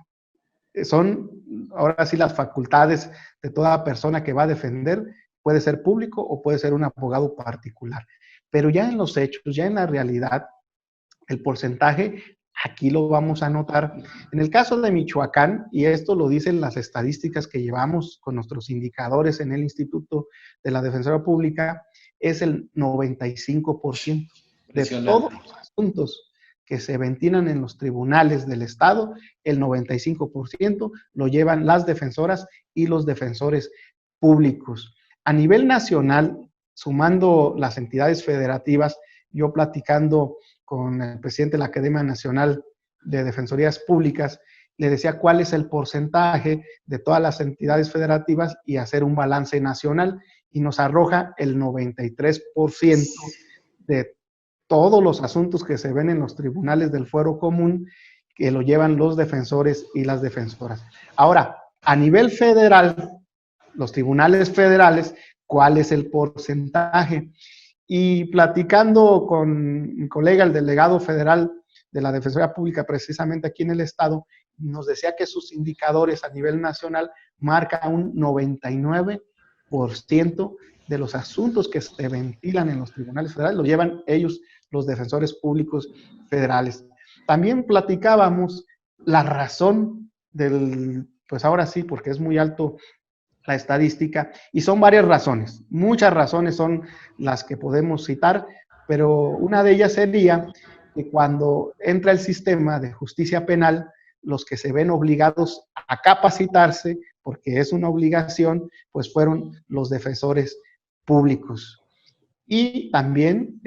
Son ahora sí las facultades de toda persona que va a defender, puede ser público o puede ser un abogado particular. Pero ya en los hechos, ya en la realidad, el porcentaje aquí lo vamos a notar. En el caso de Michoacán, y esto lo dicen las estadísticas que llevamos con nuestros indicadores en el Instituto de la Defensoría Pública, es el 95% de todos los asuntos que se ventilan en los tribunales del Estado, el 95% lo llevan las defensoras y los defensores públicos. A nivel nacional, sumando las entidades federativas, yo platicando con el presidente de la Academia Nacional de Defensorías Públicas, le decía cuál es el porcentaje de todas las entidades federativas y hacer un balance nacional, y nos arroja el 93% de todos los asuntos que se ven en los tribunales del fuero común, que lo llevan los defensores y las defensoras. Ahora, a nivel federal, los tribunales federales, ¿cuál es el porcentaje? Y platicando con mi colega, el delegado federal de la Defensoría Pública, precisamente aquí en el estado, nos decía que sus indicadores a nivel nacional marcan un 99% de los asuntos que se ventilan en los tribunales federales, lo llevan ellos, los defensores públicos federales. También platicábamos la razón del, pues ahora sí, porque es muy alto la estadística, y son varias razones, muchas razones son las que podemos citar, pero una de ellas sería que cuando entra el sistema de justicia penal, los que se ven obligados a capacitarse, porque es una obligación, pues fueron los defensores públicos. Y también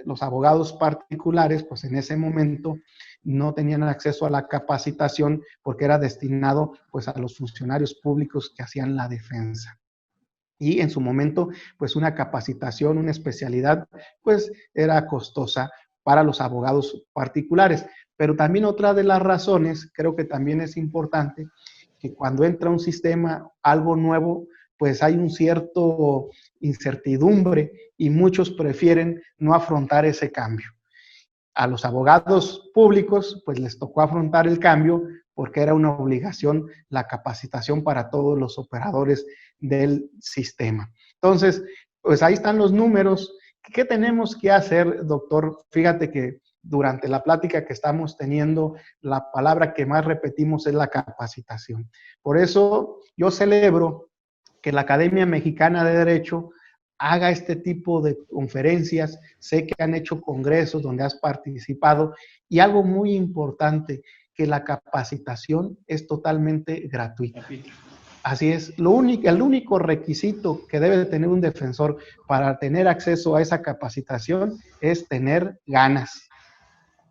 los abogados particulares, pues en ese momento no tenían acceso a la capacitación porque era destinado pues a los funcionarios públicos que hacían la defensa. Y en su momento, pues una capacitación, una especialidad, pues era costosa para los abogados particulares. Pero también otra de las razones, creo que también es importante, que cuando entra un sistema, algo nuevo, pues hay un cierto incertidumbre y muchos prefieren no afrontar ese cambio. A los abogados públicos, pues les tocó afrontar el cambio porque era una obligación la capacitación para todos los operadores del sistema. Entonces, pues ahí están los números. ¿Qué tenemos que hacer, doctor? Fíjate que durante la plática que estamos teniendo, la palabra que más repetimos es la capacitación. Por eso yo celebro que la Academia Mexicana de Derecho haga este tipo de conferencias. Sé que han hecho congresos donde has participado, y algo muy importante, que la capacitación es totalmente gratuita. Así es, el único requisito que debe tener un defensor para tener acceso a esa capacitación es tener ganas,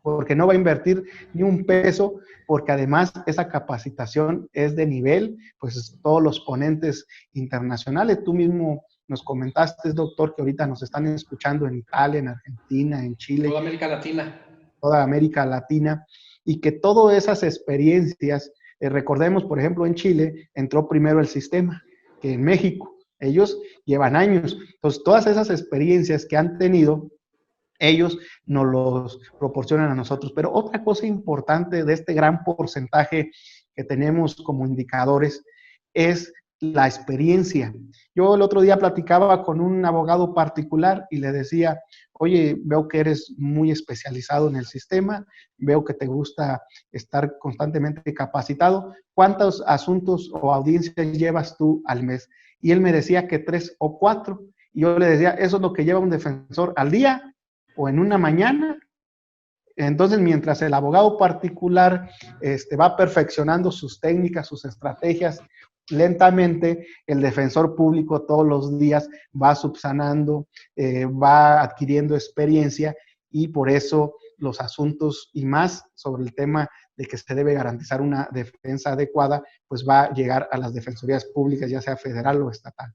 porque no va a invertir ni un peso, porque además esa capacitación es de nivel, pues todos los ponentes internacionales, tú mismo nos comentaste, doctor, que ahorita nos están escuchando en Italia, en Argentina, en Chile, Toda América Latina. toda América Latina, y que todas esas experiencias, recordemos, por ejemplo, en Chile entró primero el sistema que en México. Ellos llevan años. Entonces, todas esas experiencias que han tenido, ellos nos los proporcionan a nosotros. Pero otra cosa importante de este gran porcentaje que tenemos como indicadores es la experiencia. Yo el otro día platicaba con un abogado particular y le decía, oye, veo que eres muy especializado en el sistema, veo que te gusta estar constantemente capacitado. ¿Cuántos asuntos o audiencias llevas tú al mes? Y él me decía que 3 o 4. Y yo le decía, eso es lo que lleva un defensor al día o en una mañana. Entonces, mientras el abogado particular va perfeccionando sus técnicas, sus estrategias, lentamente el defensor público todos los días va subsanando, va adquiriendo experiencia y por eso los asuntos y más sobre el tema de que se debe garantizar una defensa adecuada, pues va a llegar a las defensorías públicas, ya sea federal o estatal.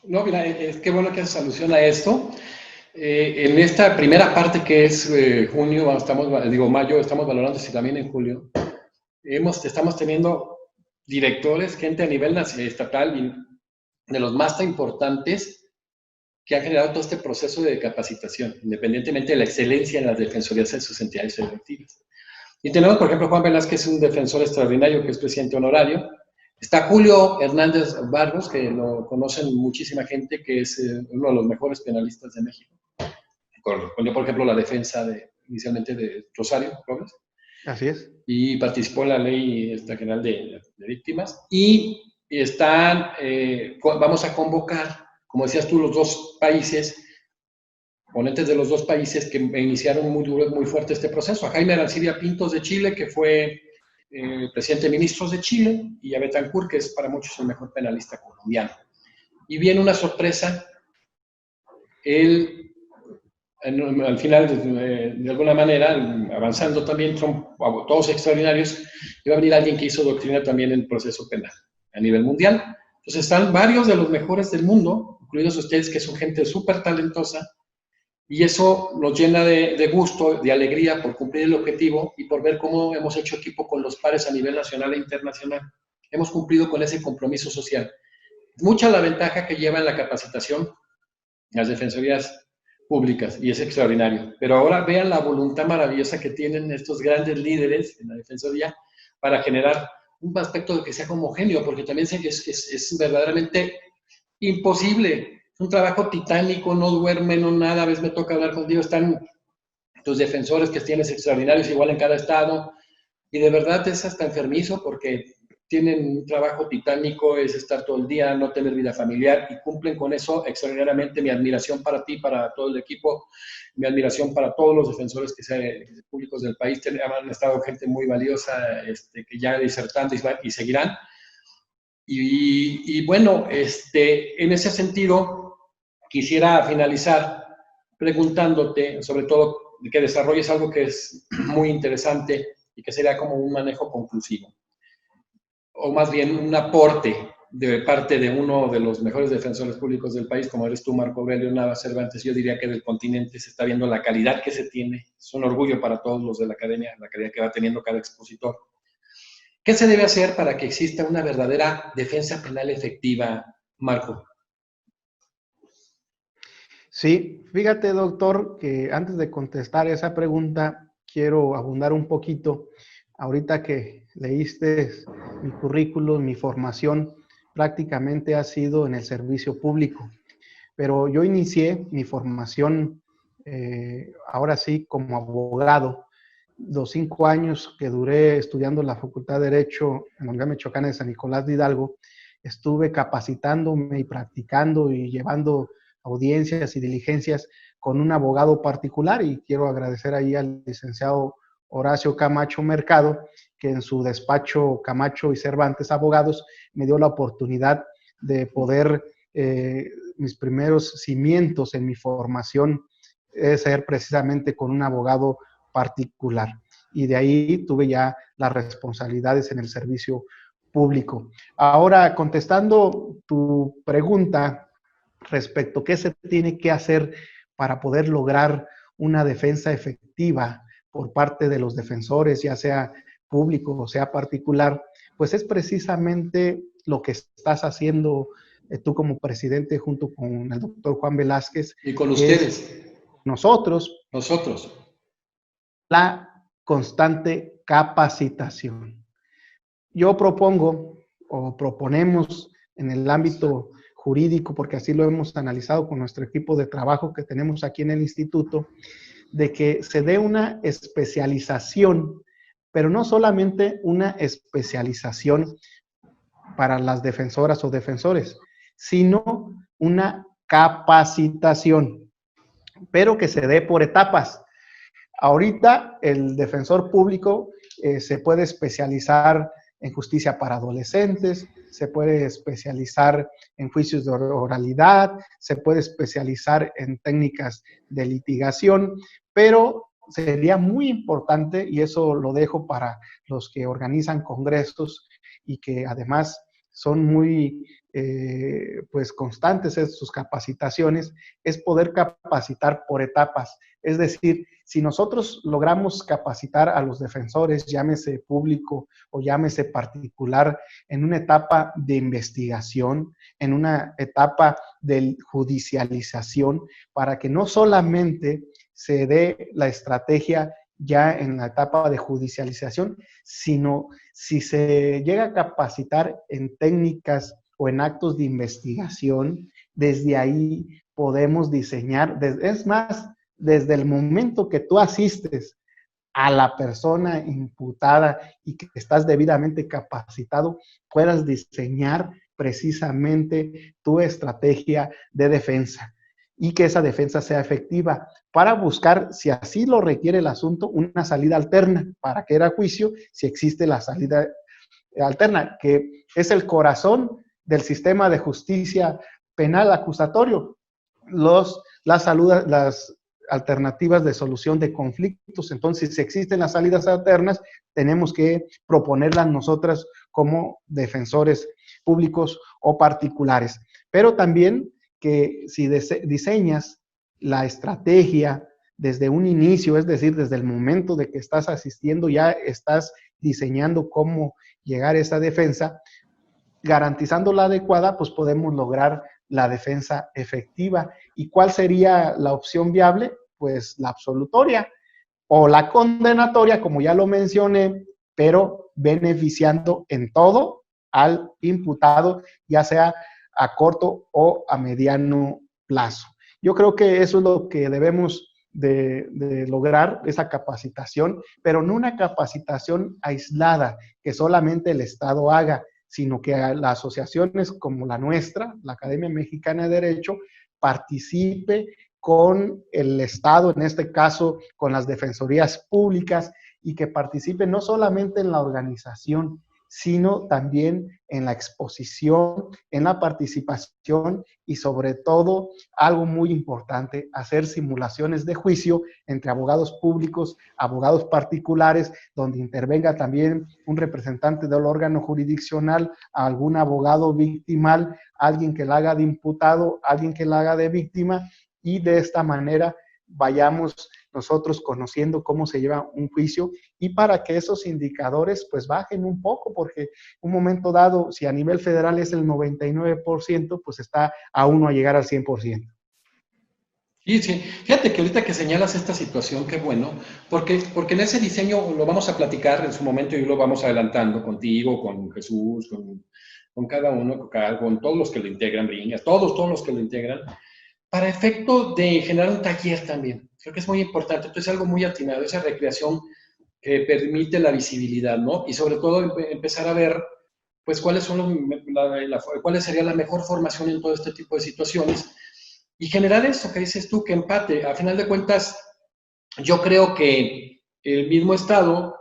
No, mira, es que bueno que haces alusión a esto. En esta primera parte que es junio, mayo, estamos valorando si también en julio, estamos teniendo directores, gente a nivel estatal y de los más importantes que han generado todo este proceso de capacitación, independientemente de la excelencia en las defensorías en sus entidades federativas. Y tenemos, por ejemplo, Juan Velázquez, un defensor extraordinario que es presidente honorario. Está Julio Hernández Barros, que lo conocen muchísima gente, que es uno de los mejores penalistas de México. Correspondió, por ejemplo, la defensa inicialmente de Rosario Robles. Así es. Y participó en la ley general de víctimas. Y vamos a convocar, como decías tú, los dos países, ponentes de los dos países que iniciaron muy fuerte este proceso. A Jaime Arancibia Pintos de Chile, que fue presidente de ministros de Chile, y a Betancourt, que es para muchos el mejor penalista colombiano. Y viene una sorpresa, al final, de alguna manera, avanzando también, son todos extraordinarios, iba a venir alguien que hizo doctrina también en el proceso penal a nivel mundial. Entonces están varios de los mejores del mundo, incluidos ustedes, que son gente súper talentosa, y eso nos llena de gusto, de alegría por cumplir el objetivo y por ver cómo hemos hecho equipo con los pares a nivel nacional e internacional. Hemos cumplido con ese compromiso social. Mucha la ventaja que lleva en la capacitación las defensorías públicas, y es extraordinario. Pero ahora vean la voluntad maravillosa que tienen estos grandes líderes en la defensoría para generar un aspecto de que sea homogéneo, porque también es verdaderamente imposible. Es un trabajo titánico, no duerme, no nada. A veces me toca hablar contigo, están tus defensores que tienes extraordinarios igual en cada estado, y de verdad es hasta enfermizo porque tienen un trabajo titánico, es estar todo el día, no tener vida familiar, y cumplen con eso extraordinariamente. Mi admiración para ti, para todo el equipo, mi admiración para todos los defensores públicos del país. Han estado gente muy valiosa que ya disertando y seguirán. Y bueno, en ese sentido, quisiera finalizar preguntándote, sobre todo, que desarrolles algo que es muy interesante y que sería como un manejo conclusivo, o más bien un aporte de parte de uno de los mejores defensores públicos del país, como eres tú, Marco Aurelio Navas Cervantes. Yo diría que del continente se está viendo la calidad que se tiene. Es un orgullo para todos los de la academia, la calidad que va teniendo cada expositor. ¿Qué se debe hacer para que exista una verdadera defensa penal efectiva, Marco? Sí, fíjate, doctor, que antes de contestar esa pregunta, quiero abundar un poquito. Ahorita que leíste mi currículum, mi formación prácticamente ha sido en el servicio público, pero yo inicié mi formación ahora sí como abogado. Los 5 años que duré estudiando en la Facultad de Derecho en la Universidad Michoacana de San Nicolás de Hidalgo, estuve capacitándome y practicando y llevando audiencias y diligencias con un abogado particular, y quiero agradecer ahí al licenciado Horacio Camacho Mercado, que en su despacho Camacho y Cervantes Abogados me dio la oportunidad de poder, mis primeros cimientos en mi formación, ser precisamente con un abogado particular. Y de ahí tuve ya las responsabilidades en el servicio público. Ahora, contestando tu pregunta respecto a qué se tiene que hacer para poder lograr una defensa efectiva por parte de los defensores, ya sea público o sea particular, pues es precisamente lo que estás haciendo tú como presidente junto con el doctor Juan Velázquez, Y con que es ustedes, nosotros nosotros. la constante capacitación. Yo propongo o proponemos en el ámbito jurídico, porque así lo hemos analizado con nuestro equipo de trabajo que tenemos aquí en el instituto, de que se dé una especialización, pero no solamente una especialización para las defensoras o defensores, sino una capacitación, pero que se dé por etapas. Ahorita el defensor público se puede especializar en justicia para adolescentes, se puede especializar en juicios de oralidad, se puede especializar en técnicas de litigación, pero sería muy importante, y eso lo dejo para los que organizan congresos y que además son muy pues constantes en sus capacitaciones, es poder capacitar por etapas. Es decir, si nosotros logramos capacitar a los defensores, llámese público o llámese particular, en una etapa de investigación, en una etapa de judicialización, para que no solamente se dé la estrategia ya en la etapa de judicialización, sino si se llega a capacitar en técnicas o en actos de investigación, desde ahí podemos diseñar, es más, desde el momento que tú asistes a la persona imputada y que estás debidamente capacitado, puedas diseñar precisamente tu estrategia de defensa y que esa defensa sea efectiva para buscar, si así lo requiere el asunto, una salida alterna para que era juicio, si existe la salida alterna, que es el corazón del sistema de justicia penal acusatorio, las alternativas de solución de conflictos. Entonces, si existen las salidas alternas, tenemos que proponerlas nosotras como defensores públicos o particulares. Pero también que si diseñas la estrategia desde un inicio, es decir, desde el momento de que estás asistiendo, ya estás diseñando cómo llegar a esa defensa, garantizando la adecuada, pues podemos lograr la defensa efectiva. ¿Y cuál sería la opción viable? Pues la absolutoria o la condenatoria, como ya lo mencioné, pero beneficiando en todo al imputado, ya sea a corto o a mediano plazo. Yo creo que eso es lo que debemos de lograr, esa capacitación, pero no una capacitación aislada que solamente el Estado haga, sino que las asociaciones como la nuestra, la Academia Mexicana de Derecho, participe con el Estado, en este caso con las defensorías públicas, y que participe no solamente en la organización, sino también en la exposición, en la participación y sobre todo, algo muy importante, hacer simulaciones de juicio entre abogados públicos, abogados particulares, donde intervenga también un representante del órgano jurisdiccional, algún abogado victimal, alguien que la haga de imputado, alguien que la haga de víctima, y de esta manera vayamos nosotros conociendo cómo se lleva un juicio y para que esos indicadores pues bajen un poco, porque un momento dado, si a nivel federal es el 99%, pues está a uno a llegar al 100%. Sí, sí. Fíjate que ahorita que señalas esta situación, qué bueno, porque en ese diseño lo vamos a platicar en su momento y lo vamos adelantando contigo, con Jesús, con cada uno, con todos los que lo integran, Bringas, todos los que lo integran, para efecto de generar un taller también. Creo que es muy importante. Entonces, es algo muy atinado, esa recreación que permite la visibilidad, ¿no? Y sobre todo empezar a ver, pues, cuáles son cuál sería la mejor formación en todo este tipo de situaciones. Y generar eso que dices tú, que empate. A final de cuentas, yo creo que el mismo Estado,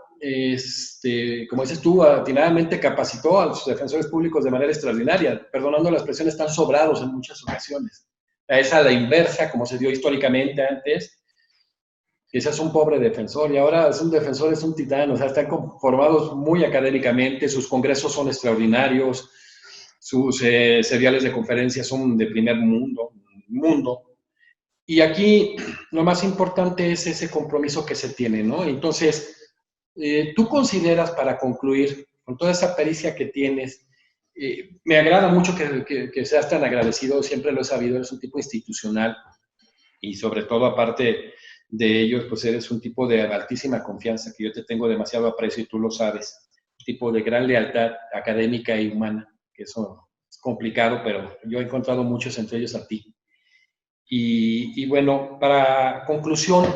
como dices tú, atinadamente capacitó a los defensores públicos de manera extraordinaria, perdonando la expresión, están sobrados en muchas ocasiones. Es a la inversa, como se dio históricamente antes. Ese es un pobre defensor y ahora es un defensor, es un titán, o sea, están conformados muy académicamente, sus congresos son extraordinarios, sus seriales de conferencias son de primer mundo. Y aquí lo más importante es ese compromiso que se tiene, ¿no? Entonces, tú consideras, para concluir, con toda esa pericia que tienes, me agrada mucho que seas tan agradecido, siempre lo he sabido, eres un tipo institucional y sobre todo, aparte de ellos, pues eres un tipo de altísima confianza, que yo te tengo demasiado aprecio y tú lo sabes, un tipo de gran lealtad académica y humana, que eso es complicado, pero yo he encontrado muchos entre ellos a ti. Y bueno, para conclusión,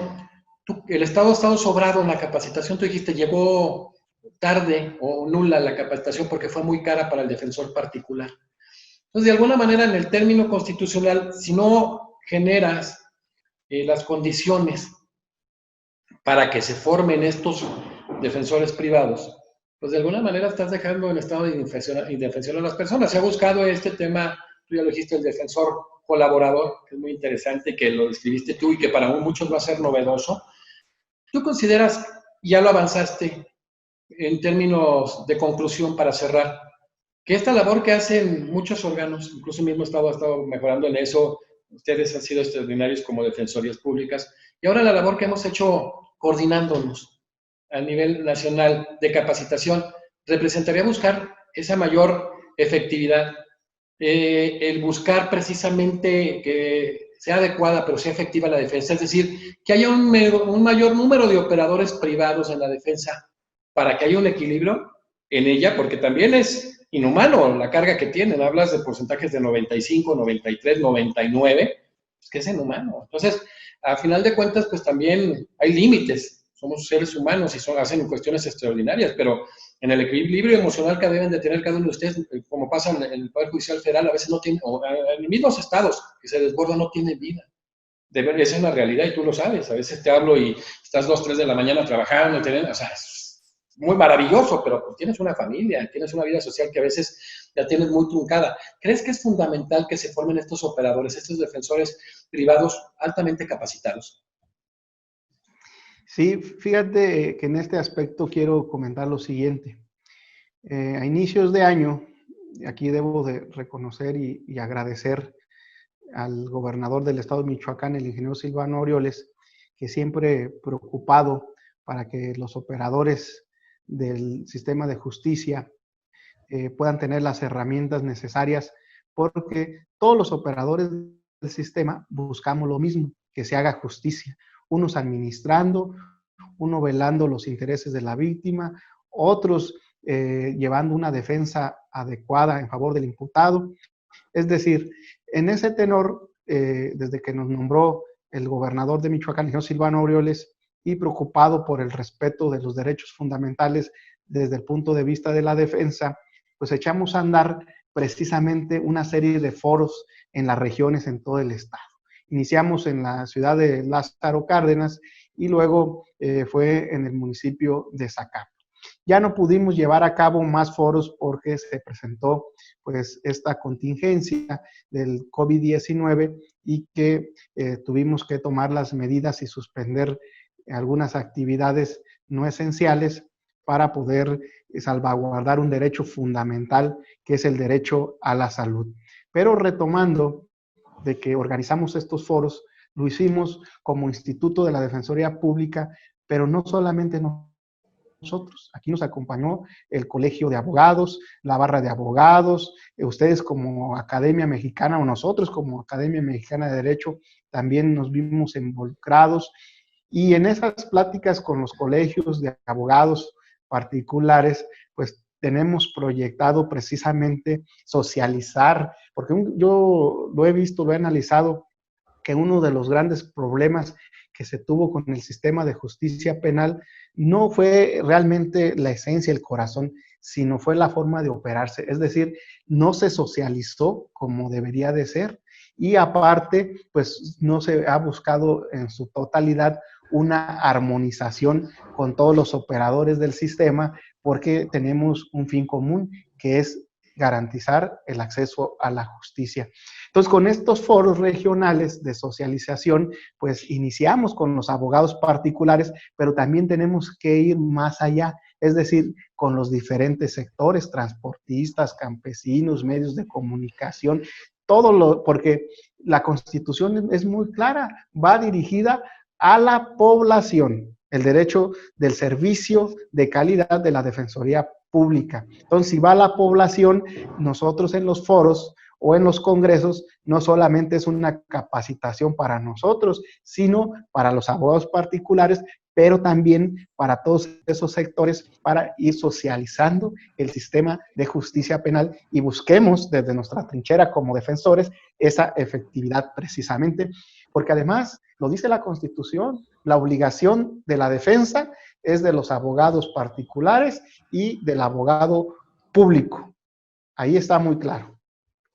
el Estado ha estado sobrado en la capacitación, tú dijiste, llegó tarde o nula la capacitación porque fue muy cara para el defensor particular. Entonces, de alguna manera, en el término constitucional, si no generas las condiciones para que se formen estos defensores privados, pues de alguna manera estás dejando en estado de indefensión a las personas. Se ha buscado este tema, tú ya lo dijiste, el defensor colaborador, que es muy interesante, que lo describiste tú y que para muchos va a ser novedoso. ¿Tú consideras, ya lo avanzaste en términos de conclusión para cerrar, que esta labor que hacen muchos órganos, incluso el mismo Estado ha estado mejorando en eso, ustedes han sido extraordinarios como defensorías públicas, y ahora la labor que hemos hecho coordinándonos a nivel nacional de capacitación, representaría buscar esa mayor efectividad, el buscar precisamente que sea adecuada, pero sea efectiva la defensa, es decir, que haya un mayor número de operadores privados en la defensa para que haya un equilibrio en ella, porque también es inhumano la carga que tienen. Hablas de porcentajes de 95, 93, 99, es que es inhumano. Entonces, a final de cuentas, pues también hay límites. Somos seres humanos y hacen cuestiones extraordinarias, pero en el equilibrio emocional que deben de tener cada uno de ustedes, como pasa en el Poder Judicial Federal, a veces no tiene, o en los mismos estados que se desbordan, no tienen vida. Esa es una realidad y tú lo sabes. A veces te hablo y estás 2, 3 de la mañana trabajando, o sea, es muy maravilloso, pero pues tienes una familia, tienes una vida social que a veces la tienes muy truncada. ¿Crees que es fundamental que se formen estos operadores, estos defensores privados altamente capacitados? Sí, fíjate que en este aspecto quiero comentar lo siguiente. A inicios de año, aquí debo de reconocer y agradecer al gobernador del estado de Michoacán, el ingeniero Silvano Aureoles, que siempre preocupado para que los operadores del sistema de justicia puedan tener las herramientas necesarias, porque todos los operadores del sistema buscamos lo mismo, que se haga justicia, unos administrando, uno velando los intereses de la víctima, otros llevando una defensa adecuada en favor del imputado. Es decir, en ese tenor, desde que nos nombró el gobernador de Michoacán, el señor Silvano Aureoles, y preocupado por el respeto de los derechos fundamentales desde el punto de vista de la defensa, pues echamos a andar precisamente una serie de foros en las regiones en todo el estado. Iniciamos en la ciudad de Lázaro Cárdenas y luego fue en el municipio de Zacapa. Ya no pudimos llevar a cabo más foros porque se presentó pues esta contingencia del COVID-19 y que tuvimos que tomar las medidas y suspender algunas actividades no esenciales para poder salvaguardar un derecho fundamental que es el derecho a la salud. Pero retomando de que organizamos estos foros, lo hicimos como Instituto de la Defensoría Pública, pero no solamente nosotros. Aquí nos acompañó el Colegio de Abogados, la Barra de Abogados, ustedes como Academia Mexicana o nosotros como Academia Mexicana de Derecho también nos vimos involucrados. Y en esas pláticas con los colegios de abogados particulares, pues tenemos proyectado precisamente socializar, porque yo lo he visto, lo he analizado, que uno de los grandes problemas que se tuvo con el sistema de justicia penal no fue realmente la esencia, el corazón, sino fue la forma de operarse. Es decir, no se socializó como debería de ser y aparte, pues no se ha buscado en su totalidad una armonización con todos los operadores del sistema, porque tenemos un fin común, que es garantizar el acceso a la justicia. Entonces, con estos foros regionales de socialización, pues iniciamos con los abogados particulares, pero también tenemos que ir más allá, es decir, con los diferentes sectores, transportistas, campesinos, medios de comunicación, porque la Constitución es muy clara, va dirigida a la población, el derecho del servicio de calidad de la Defensoría Pública. Entonces, si va a la población, nosotros en los foros o en los congresos, no solamente es una capacitación para nosotros, sino para los abogados particulares, pero también para todos esos sectores, para ir socializando el sistema de justicia penal y busquemos desde nuestra trinchera como defensores esa efectividad precisamente, porque además, lo dice la Constitución, la obligación de la defensa es de los abogados particulares y del abogado público. Ahí está muy claro.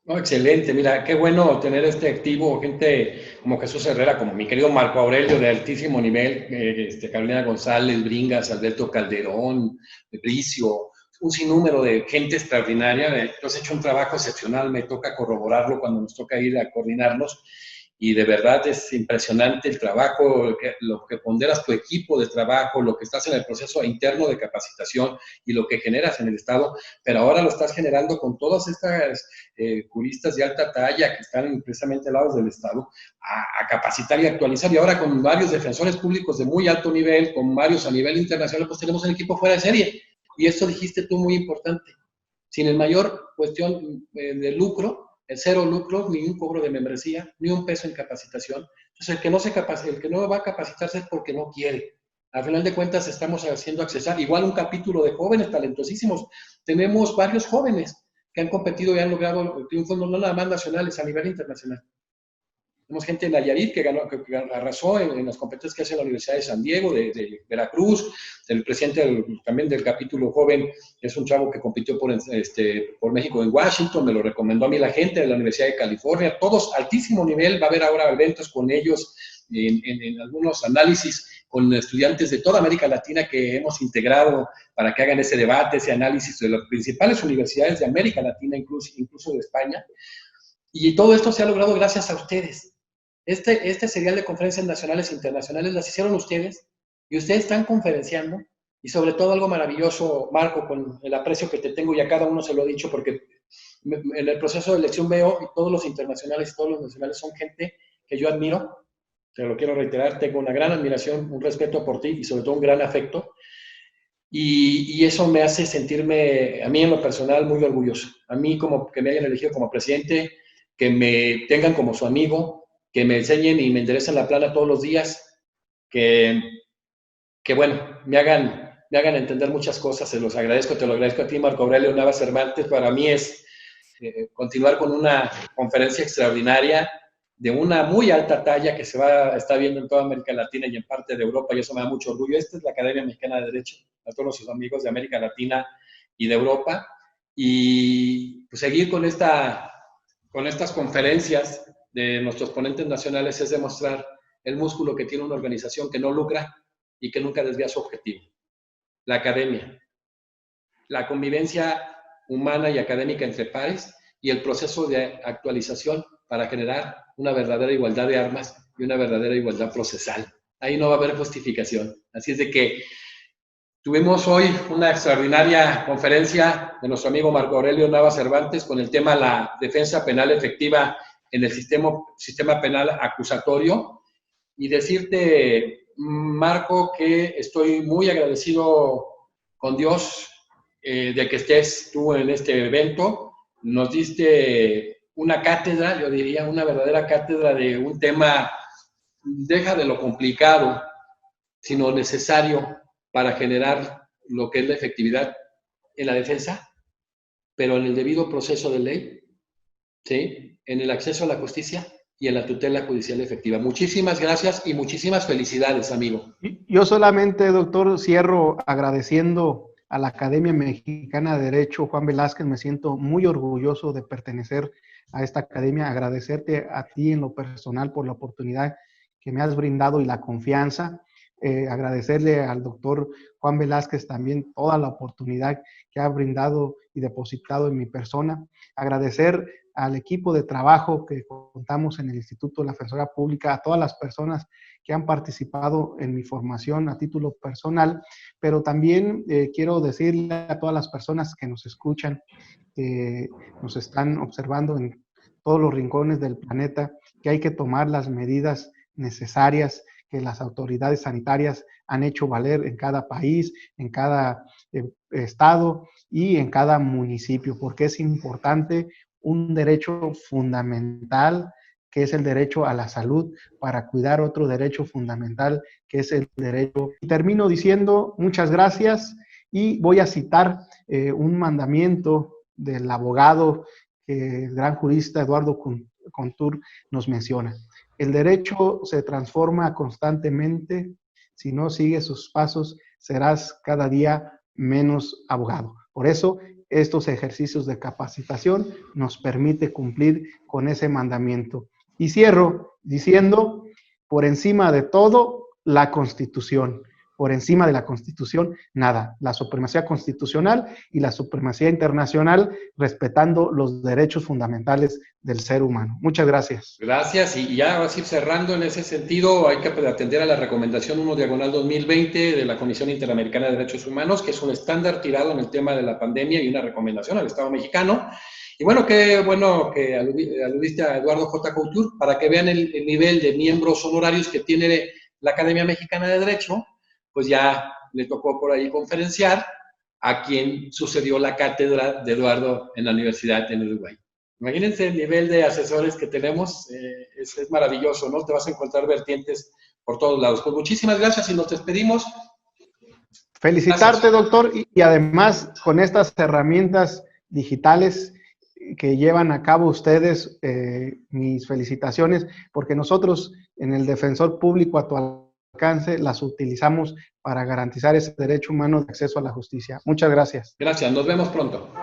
No, excelente, mira, qué bueno tener este activo, gente como Jesús Herrera, como mi querido Marco Aurelio de altísimo nivel, Carolina González, Bringas, Alberto Calderón, Bricio, un sinnúmero de gente extraordinaria. Tú has hecho un trabajo excepcional, me toca corroborarlo cuando nos toca ir a coordinarnos. Y de verdad es impresionante el trabajo, lo que ponderas tu equipo de trabajo, lo que estás en el proceso interno de capacitación y lo que generas en el Estado, pero ahora lo estás generando con todas estas juristas de alta talla que están precisamente al lado del Estado, a capacitar y actualizar. Y ahora con varios defensores públicos de muy alto nivel, con varios a nivel internacional, pues tenemos un equipo fuera de serie. Y esto dijiste tú muy importante, sin el mayor cuestión de lucro, el cero lucro, ni un cobro de membresía, ni un peso en capacitación. Entonces, el que no va a capacitarse es porque no quiere. Al final de cuentas, estamos haciendo accesar igual un capítulo de jóvenes talentosísimos. Tenemos varios jóvenes que han competido y han logrado triunfos no nada más nacionales, a nivel internacional. Tenemos gente en Nayarit que arrasó en las competencias que hace la Universidad de San Diego, de Veracruz, el presidente también del capítulo joven, es un chavo que compitió por México en Washington, me lo recomendó a mí la gente de la Universidad de California, todos altísimo nivel, va a haber ahora eventos con ellos, en algunos análisis con estudiantes de toda América Latina que hemos integrado para que hagan ese debate, ese análisis de las principales universidades de América Latina, incluso de España. Y todo esto se ha logrado gracias a ustedes. Este serial de conferencias nacionales e internacionales las hicieron ustedes y ustedes están conferenciando y sobre todo algo maravilloso, Marco, con el aprecio que te tengo y a cada uno se lo he dicho porque en el proceso de elección veo y todos los internacionales y todos los nacionales son gente que yo admiro, te lo quiero reiterar, tengo una gran admiración, un respeto por ti y sobre todo un gran afecto y eso me hace sentirme, a mí en lo personal, muy orgulloso. A mí como que me hayan elegido como presidente, que me tengan como su amigo, que me enseñen y me enderecen la plana todos los días, que bueno, me hagan entender muchas cosas, se los agradezco, te lo agradezco a ti, Marco Aurelio Nava Cervantes. Para mí es continuar con una conferencia extraordinaria de una muy alta talla que está viendo en toda América Latina y en parte de Europa, y eso me da mucho orgullo. Esta es la Academia Mexicana de Derecho, a todos sus amigos de América Latina y de Europa, y pues, seguir con estas conferencias de nuestros ponentes nacionales es demostrar el músculo que tiene una organización que no lucra y que nunca desvía su objetivo. La academia, la convivencia humana y académica entre pares y el proceso de actualización para generar una verdadera igualdad de armas y una verdadera igualdad procesal. Ahí no va a haber justificación. Así es de que tuvimos hoy una extraordinaria conferencia de nuestro amigo Marco Aurelio Nava Cervantes con el tema la defensa penal efectiva en el sistema penal acusatorio, y decirte, Marco, que estoy muy agradecido con Dios de que estés tú en este evento. Nos diste una cátedra, yo diría, una verdadera cátedra de un tema, deja de lo complicado, sino necesario para generar lo que es la efectividad en la defensa, pero en el debido proceso de ley, ¿sí? En el acceso a la justicia y en la tutela judicial efectiva. Muchísimas gracias y muchísimas felicidades, amigo. Yo solamente, doctor, cierro agradeciendo a la Academia Mexicana de Derecho Juan Velázquez. Me siento muy orgulloso de pertenecer a esta academia, agradecerte a ti en lo personal por la oportunidad que me has brindado y la confianza. Agradecerle al doctor Juan Velázquez también toda la oportunidad que ha brindado y depositado en mi persona. Agradecer al equipo de trabajo que contamos en el Instituto de la Defensoría Pública, a todas las personas que han participado en mi formación a título personal, pero también quiero decirle a todas las personas que nos escuchan, que nos están observando en todos los rincones del planeta, que hay que tomar las medidas necesarias que las autoridades sanitarias han hecho valer en cada país, en cada estado y en cada municipio, porque es importante un derecho fundamental, que es el derecho a la salud, para cuidar otro derecho fundamental, que es el derecho. Y termino diciendo muchas gracias y voy a citar un mandamiento del abogado, el gran jurista Eduardo Contur nos menciona. El derecho se transforma constantemente. Si no sigues sus pasos, serás cada día menos abogado. Por eso, estos ejercicios de capacitación nos permite cumplir con ese mandamiento. Y cierro diciendo, por encima de todo, la Constitución. Por encima de la Constitución, nada. La supremacía constitucional y la supremacía internacional, respetando los derechos fundamentales del ser humano. Muchas gracias. Gracias, y ya así cerrando en ese sentido, hay que atender a la recomendación 1/2020 de la Comisión Interamericana de Derechos Humanos, que es un estándar tirado en el tema de la pandemia y una recomendación al Estado mexicano. Y bueno, qué bueno que aludiste a Eduardo J. Couture, para que vean el nivel de miembros honorarios que tiene la Academia Mexicana de Derecho. Pues ya le tocó por ahí conferenciar a quien sucedió la cátedra de Eduardo en la Universidad en Uruguay. Imagínense el nivel de asesores que tenemos, es maravilloso, ¿no? Te vas a encontrar vertientes por todos lados. Pues muchísimas gracias y nos despedimos. Felicitarte, gracias, doctor, y además con estas herramientas digitales que llevan a cabo ustedes, mis felicitaciones, porque nosotros en el Defensor Público a tu alcance las utilizamos para garantizar ese derecho humano de acceso a la justicia. Muchas gracias. Gracias, nos vemos pronto.